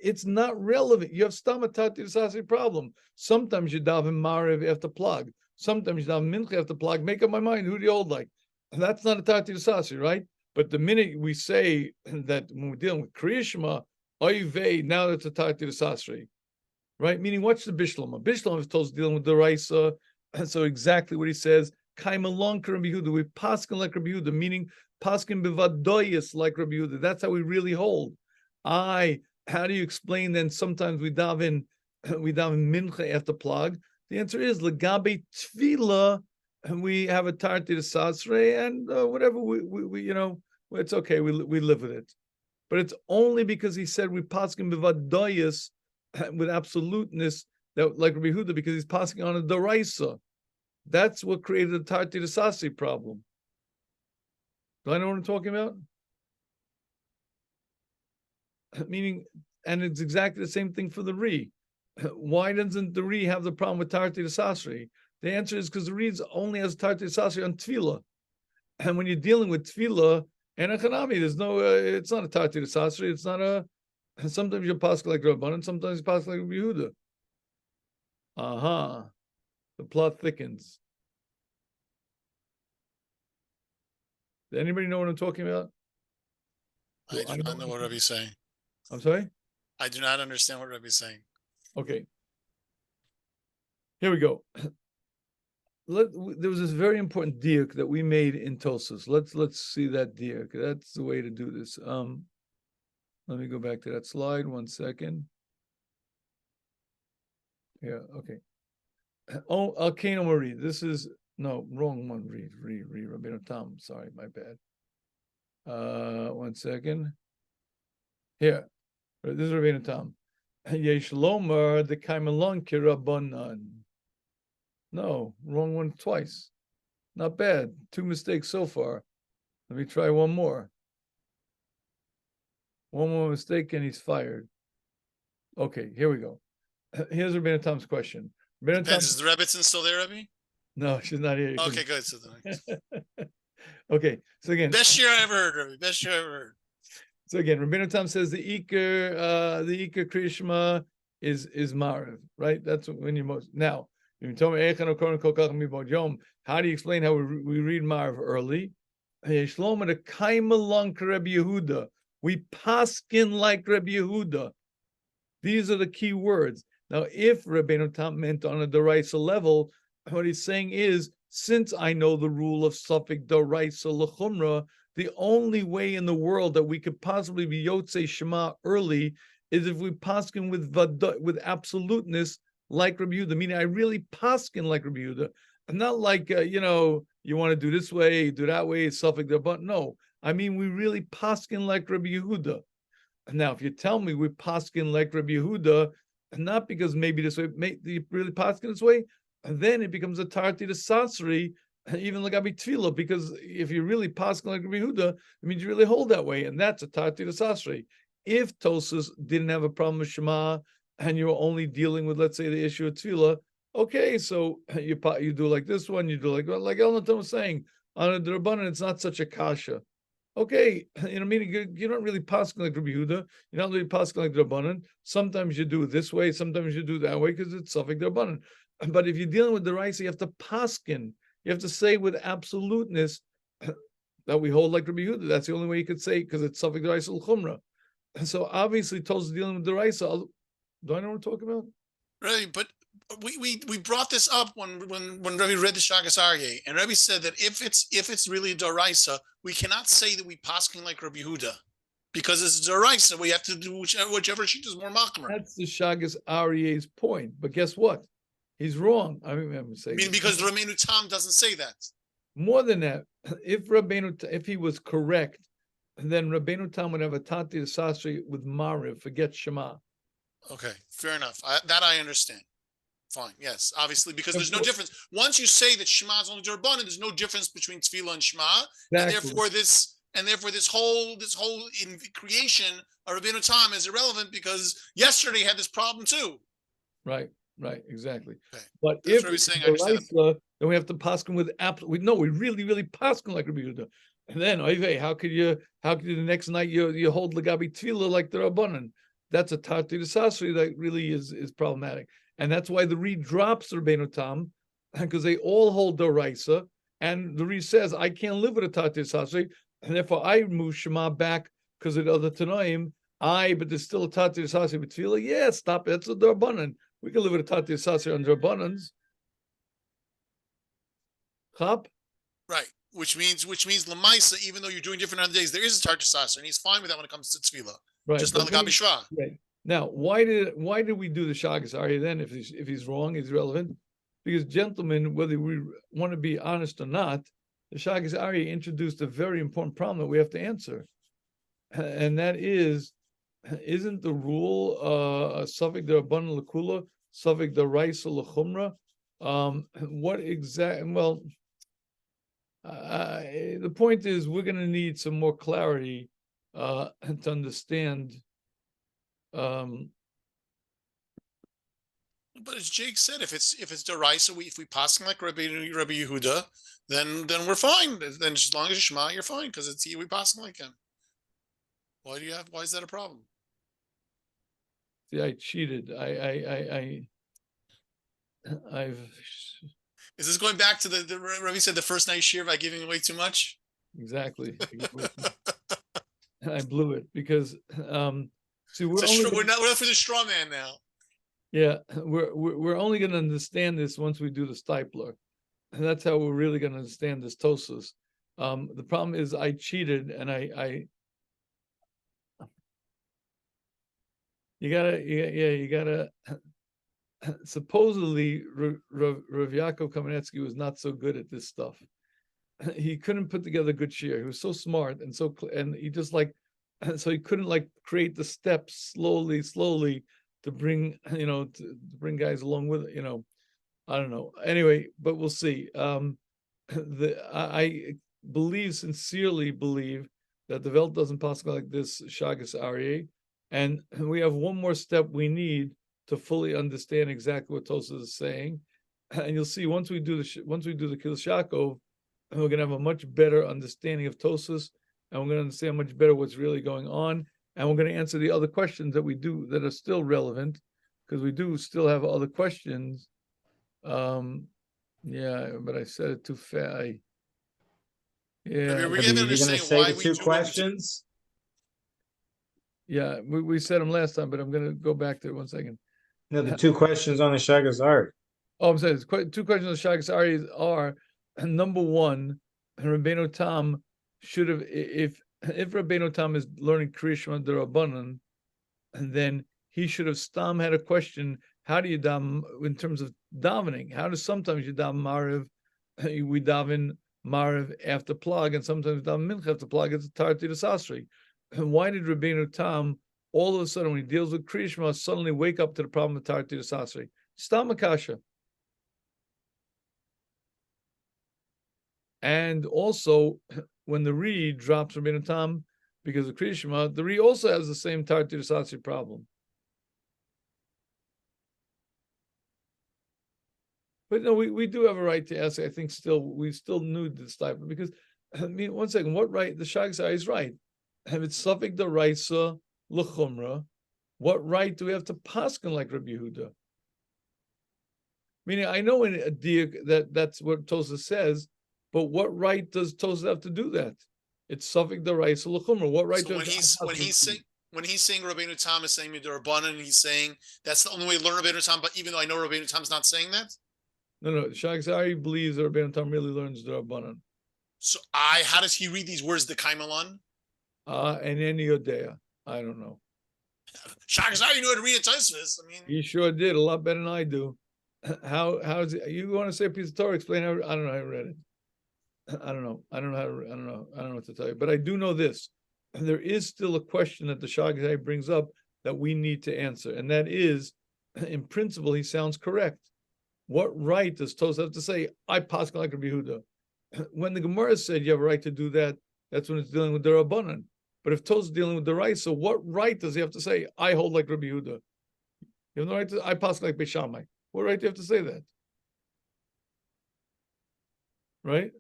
It's not relevant. You have Stama Tarti Sasri problem. Sometimes you daven Mariv after plug. Sometimes you daven Mincha after plug. Make up my mind, who do you hold like? And that's not a Tarti Sasri, right? But the minute we say that when we're dealing with Kriya Shema, oy vey, now that's a Tarti Sasri. Right? Meaning, what's the Bishlama? Bishlama is told dealing with the Raisa. And so exactly what he says, Kaimalon Rabbi Yehuda, we paskin like Rabbi Yehuda, meaning paskin bevadoyas like Rabbi Yehuda. That's how we really hold. How do you explain then sometimes we daven mincha after plug? The answer is legabe tefillah, and we have a tarti de sasre, and whatever we it's okay, we live with it. But it's only because he said we paskin bevadoyas with absoluteness, that like Rabbi Yehuda, because he's passing on a deraisa. That's what created the Tarti de Sassi problem. Do I know what I'm talking about? Meaning, and it's exactly the same thing for the Re. Why doesn't the Re have the problem with Tarti de Sasri? The answer is because the Re only has Tarti de Sasri on Tefillah. And when you're dealing with Tefillah and a Chanami, there's no, it's not a Tarti de Sasri, it's not a, sometimes you pass like Rabban, and sometimes you pass like Rabbi Yehuda. Aha. The plot thickens. Does anybody know what I'm talking about? I do not know what Rabbi's saying. I'm sorry? I do not understand what Rabbi's saying. Okay. Here we go. There was this very important diuk that we made in Tosas. Let's see that diuk. That's the way to do this. Let me go back to that slide 1 second. Yeah, okay. Oh, Alkano Marie. This is no wrong one. Read Rabbeinu Tam. Sorry, my bad. 1 second. Here, this is Rabbeinu Tam. Yesh Lomar the Kaimelon Kirabanan. No, wrong one twice. Not bad. 2 mistakes so far. Let me try one more. One more mistake and he's fired. Okay, here we go. Here's Rabbeinu Tam's question. Depends. Is the Rebbitzin still there, Rabbi? No, she's not here. Okay, good. So then... Okay, so again, best year I ever heard, Rabbi. Best year I ever heard. So again, Rabbeinu Tam says the Iker Krishma is Marav, right? That's when you most now. You tell me how do you explain how we read Marav early? We paskin like Rabbi Yehuda. These are the key words. Now, if Rabbeinu Tam meant on a deraisa level, what he's saying is, since I know the rule of suffix deraisa lechumra, the only way in the world that we could possibly be Yotzei Shema early is if we paskin with absoluteness like Rabbi Yehuda. Meaning, I really paskin like Rabbi Yehuda, and not like you want to do this way, do that way, suffix there. But no, I mean we really paskin like Rabbi Yehuda. Now, if you tell me we're paskin like Rabbi Yehuda, not because maybe this way, you really paskin this way, and then it becomes a tarti to sasri, even like Abi Tefillah, because if you really paskin like Rabbi Yehuda, it means you really hold that way, and that's a tarti to sasri. If Tosas didn't have a problem with Shema, and you were only dealing with, let's say, the issue of Tefillah, okay, so you do like this one, you do like El Natan was saying, on a D'Rabbanan, it's not such a kasha. Okay, meaning you're not really paskin like Rabbi Yehuda, you're not really paskin like D'Rabbanan. Sometimes you do it this way, sometimes you do it that way, because it's suffix D'Rabbanan. But if you're dealing with the Raisa, you have to paskin. You have to say with absoluteness that we hold like Rabbi Yehuda. That's the only way you could say, because it's suffix Raisa l'chumra. So obviously, Tosas dealing with the Raisa. Do I know what I'm talking about? Right, but we brought this up when Rabbi read the Shagas Aryeh, and Rabbi said that if it's really Doraisa, we cannot say that we paskin like Rabbi Yehuda, because it's Doraisa. We have to do whichever sheet is more machmer. That's the Shagas Aryeh's point. But guess what? He's wrong. I mean, I'm saying. I mean, because Rabbeinu Tam doesn't say that. More than that, if he was correct, then Rabbeinu Tam would have a Tati Sasri with Mariv, forget Shema. Okay, fair enough. That I understand. Fine, yes, obviously, because Of there's no course. difference. Once you say that Shema is only Durabanan, there's no difference between Tefillah and Shema, and Exactly. therefore this whole in creation of Rabbeinu Tam is irrelevant because yesterday had this problem too. Right, exactly. Okay. But That's if what he's saying, I the understand. Raisa, then we have to paskin with we really paskin like Rabbi Yehuda. And then oy how could you the next night you hold Lagabi Tefillah like the Rabbanan? That's a Tarti Sasri that really is problematic. And that's why the Reed drops Rabbeinu Tam, because they all hold the Raisa, and the Reed says, I can't live with a Tarti Sasri, and therefore I move Shema back because of the other Tanoim. But there's still a Tarti Sasri with Tefillah. Yeah, stop it. That's a Rabbanan. We can live with a Tati Sasir on Rabbanans. Chap? Right. Which means Lamaisa, even though you're doing different other days, there is a Tartar Sasser, and he's fine with that when it comes to Tefillah. Right. Just not the Gabi Shva. Right. Now, why did we do the Shagas Arya then? If he's wrong, he's relevant. Because gentlemen, whether we want to be honest or not, the Shagas Arya introduced a very important problem that we have to answer. And that is, isn't the rule Safik the Rabbanan Lakula, Safik the Raisa Lachumra? What exactly? Well, the point is we're going to need some more clarity to understand. But as Jake said, if it's Deraisa, if we pass like Rabbi Yehuda, then we're fine. Then as long as it's Shema, you're fine because it's we passing like him. Why is that a problem? See, I cheated. I've Is this going back to the Rabbi said the first night Shiur by giving away too much? Exactly. I blew it because see we're not for the straw man now. Yeah, we're only going to understand this once we do the stipler, and that's how we're really going to understand this Tosas. The problem is I cheated, and you gotta. Supposedly, Rav Yaakov Kamenetsky was not so good at this stuff. He couldn't put together a good shiur. He was so smart and he just so he couldn't create the steps slowly to bring to bring guys along with it. I don't know. Anyway, but we'll see. I sincerely believe that the Welt doesn't pass like this Shagas Aryeh, and we have one more step we need to fully understand exactly what Tosas is saying, and you'll see once we do the Kiddush Yaakov, we're going to have a much better understanding of Tosas, and we're going to understand much better what's really going on, and we're going to answer the other questions that are still relevant, because we do still have other questions. Yeah, but I said it too fast. Yeah, You're going to say the two questions. Yeah, we said them last time, but I'm going to go back to it 1 second. No, the two questions on the Shagas Art. Oh, I'm saying two questions on the Shagas Ari are number one, Rabbeinu Tam should have if Rabbeinu Tam is learning Kriya Shema D'Rabbanan, and then he should have stam had a question. How do you daven in terms of davening? How does sometimes you daven Mariv, we daven Mariv after Plag, and sometimes daven Mincha after Plag. It's a Tarti Sasri. And why did Rabbeinu Tam all of a sudden, when he deals with Kriya Shema, suddenly wake up to the problem of Tarti Sasri? Stam Akasha. And also, when the Re drops Rabbeinu Tam because of Kriya Shema, the Re also has the same Tarti Sasri problem. But no, we do have a right to ask. I think we still need this type of, because I mean, 1 second, what right? The Shagas is right. If it's Safik the Raisa L'chumra, what right do we have to paskin like Rabbi Yehuda? Meaning, I know in a diak that's what Tosas says, but what right does Tosas have to do that? It's Safik the Raisa L'chumra. What right? So when he's saying Rabbeinu Tam is saying Mid'Rabbanan, and he's saying that's the only way to learn Rabbeinu Tam. But even though I know Rabbeinu Tam's not saying that. No. Shagas believes that Rabbeinu Tam really learns the Rabbanan. So how does he read these words? The Kaimalan? And any Yodea. I don't know. Shagas you know how to read a Tosfos. I mean, he sure did a lot better than I do. How's it? You want to say a piece of Torah? Explain how? I don't know how I read it. I don't know. I don't know what to tell you. But I do know this: there is still a question that the Shagas brings up that we need to answer, and that is, in principle, he sounds correct. What right does Tosas have to say, I paskin like Rabbi Yehuda? When the Gemara said you have a right to do that, that's when it's dealing with the Rabbanan. But if Tosas is dealing with the Raisa, what right does he have to say, I hold like Rabbi Yehuda? You have no right to, I paskin like Beishamai. What right do you have to say that? Right?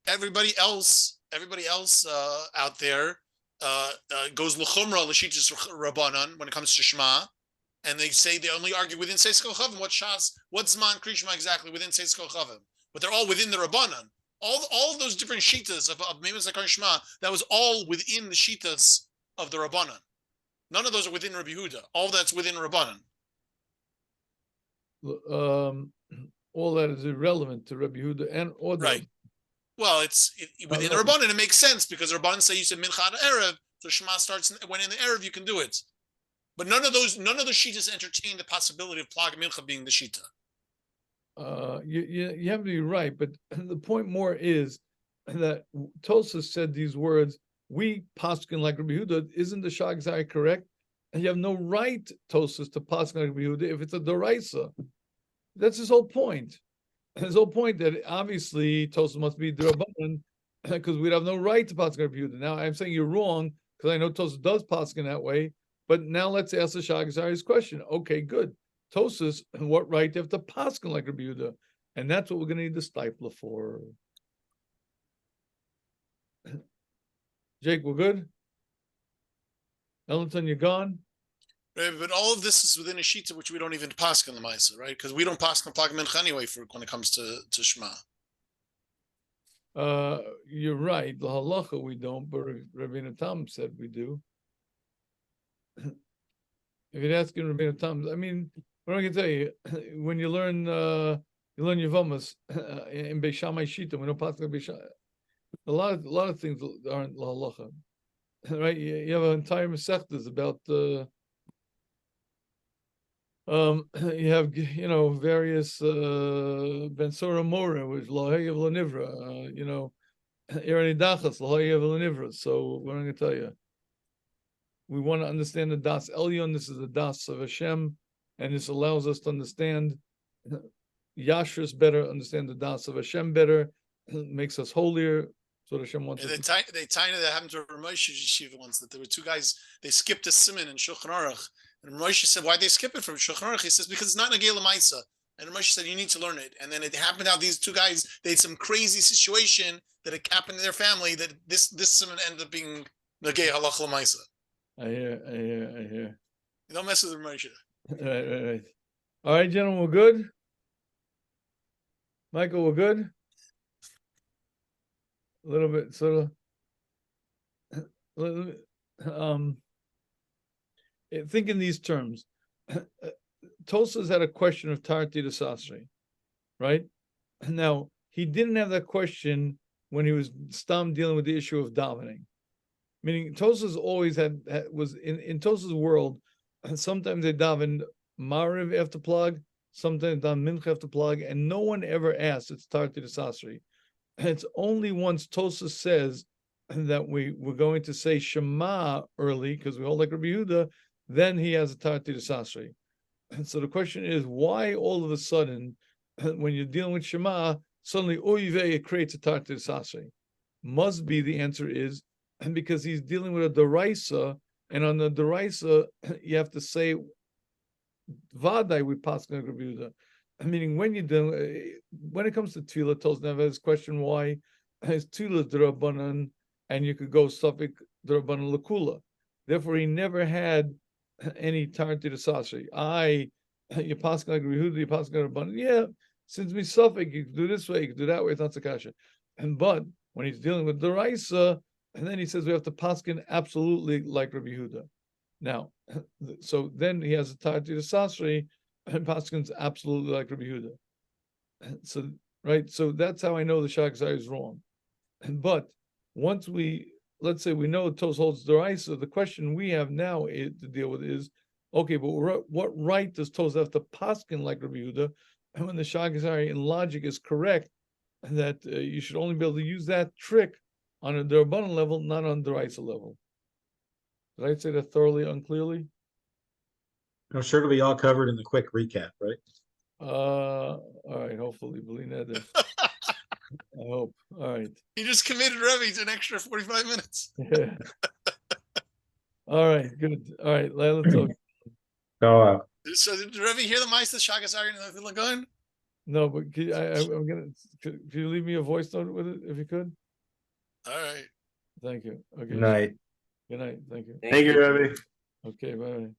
Everybody else out there goes l'chumra l'shitas rabbanan when it comes to Shema, and they say they only argue within Seis Chavim. What shas? What zman krishma exactly within Seis Chavim? But they're all within the rabbanan. All of those different shitas of Meimas Zakar Shema, that was all within the shitas of the rabbanan. None of those are within Rabbi Yehuda. All that's within rabbanan. All that is irrelevant to Rabbi Yehuda and or the Right. Well, within the Rabbanan, it makes sense because the Rabbanan say you said Mincha and Erev, so Shema starts when in the Erev you can do it. But none of the shitas entertain the possibility of Plag Mincha being the shita. You have to be right, but the point more is that Tosas said these words, we paskin like Rabbi Yehuda, isn't the Shag Zai correct? And you have no right, Tosas, to paskin like Rabbi Yehuda if it's a Doraisa. That's his whole point. His whole point that obviously Tosas must be D'Rabbanan because we'd have no right to paskin Rabbi Yehuda. Now I'm saying you're wrong because I know Tosas does paskin that way. But now let's ask the Shagazari's question. Okay, good. Tosas, what right do you have to paskin like Rabbi Yehuda? And that's what we're going to need the stipler for. Jake, we're good? Ellington, you're gone? Right, but all of this is within a shita which we don't even paskin the Maisa, right? Because we don't paskin Plag Mincha anyway when it comes to Shema. You're right. The halacha we don't, but Rabbeinu Tam said we do. If you're asking Rabbeinu Tam, I mean, what I can tell you, when you learn Yevamas in Beishamai Shita, we don't paskin Beishamai. A lot of things aren't halacha, right? You have an entire Masechtas about you have various Ben Sora Mora, which Lahayav Lanivra, Eranidachas Lahayav Lanivra. So what I'm going to tell you, we want to understand the Das Elyon. This is the Das of Hashem, and this allows us to understand Yashris better, understand the Das of Hashem better, makes us holier. So Hashem wants. They tiny that happened to Ramesh Yeshiva once, that there were two guys, they skipped a siman in Shulchan Aruch. And Moshe said, why'd they skip it from Shulchan Aruch? He says, because it's not Nagei L'Maisa. And Moshe said, you need to learn it. And then it happened how these two guys, they had some crazy situation that it happened in their family that this siman ended up being Nagei Halach L'Maisa. I hear. You don't mess with Moshe. Right. All right, gentlemen, we're good? Michael, we're good? A little bit, sort of. Think in these terms. Tosas had a question of Tarti de Sasri, right? Now, he didn't have that question when he was dealing with the issue of davening. Meaning, Tosas always was in Tosas' world, sometimes they davened Mariv after Plag, sometimes daven Mincha after Plag, and no one ever asked, it's Tarti de Sasri. And it's only once Tosas says that we're going to say Shema early, because we hold like Rabbi Yehuda, then he has a Tarti de Sasri. And so the question is, why all of a sudden, when you're dealing with Shema, suddenly Uyve, it creates a Tarti de Sasri? Must be the answer is, because he's dealing with a Deraisa, and on the Deraisa, you have to say, Vadai with Pascha Rabbi Yehuda. Meaning, when it comes to Tefillah, Tos never has question why his Tefillah D'Rabbanan, and you could go Suffolk D'Rabbanan Lakula. Therefore, he never had any Tarti de Sasri. You pass like Yehuda, you pass like Rabbanan. Yeah, since we Suffolk, you can do this way, you can do that way. It's not Sakasha. But when he's dealing with Deraisa, and then he says we have to paskin absolutely like Rabbi Yehuda. Now, so then he has a Tarti de Sasri, and paskins absolutely like Rabbi Yehuda. So right, so that's how I know the Shagzai is wrong. But once let's say we know Tos holds Deraisa, the question we have now to deal with is, okay, but what right does Tos have to paskin like Rabbi Yehuda? And when the Shagzai in logic is correct, that you should only be able to use that trick on a D'Rabbanan level, not on Deraisa level. Did I say that thoroughly, unclearly? I'm sure it'll be all covered in the quick recap, right? All right, hopefully, Belinda. I hope. All right. He just committed Rebbe to an extra 45 minutes. Yeah. All right, good. All right, let's talk. So, So did Rebbe hear the Meister Shagasari and the Lagoon? No, but I'm gonna. Could you leave me a voice note with it if you could? All right. Thank you. Okay. good night. Good night. Thank you. Thank you, Rebbe. Okay. Bye.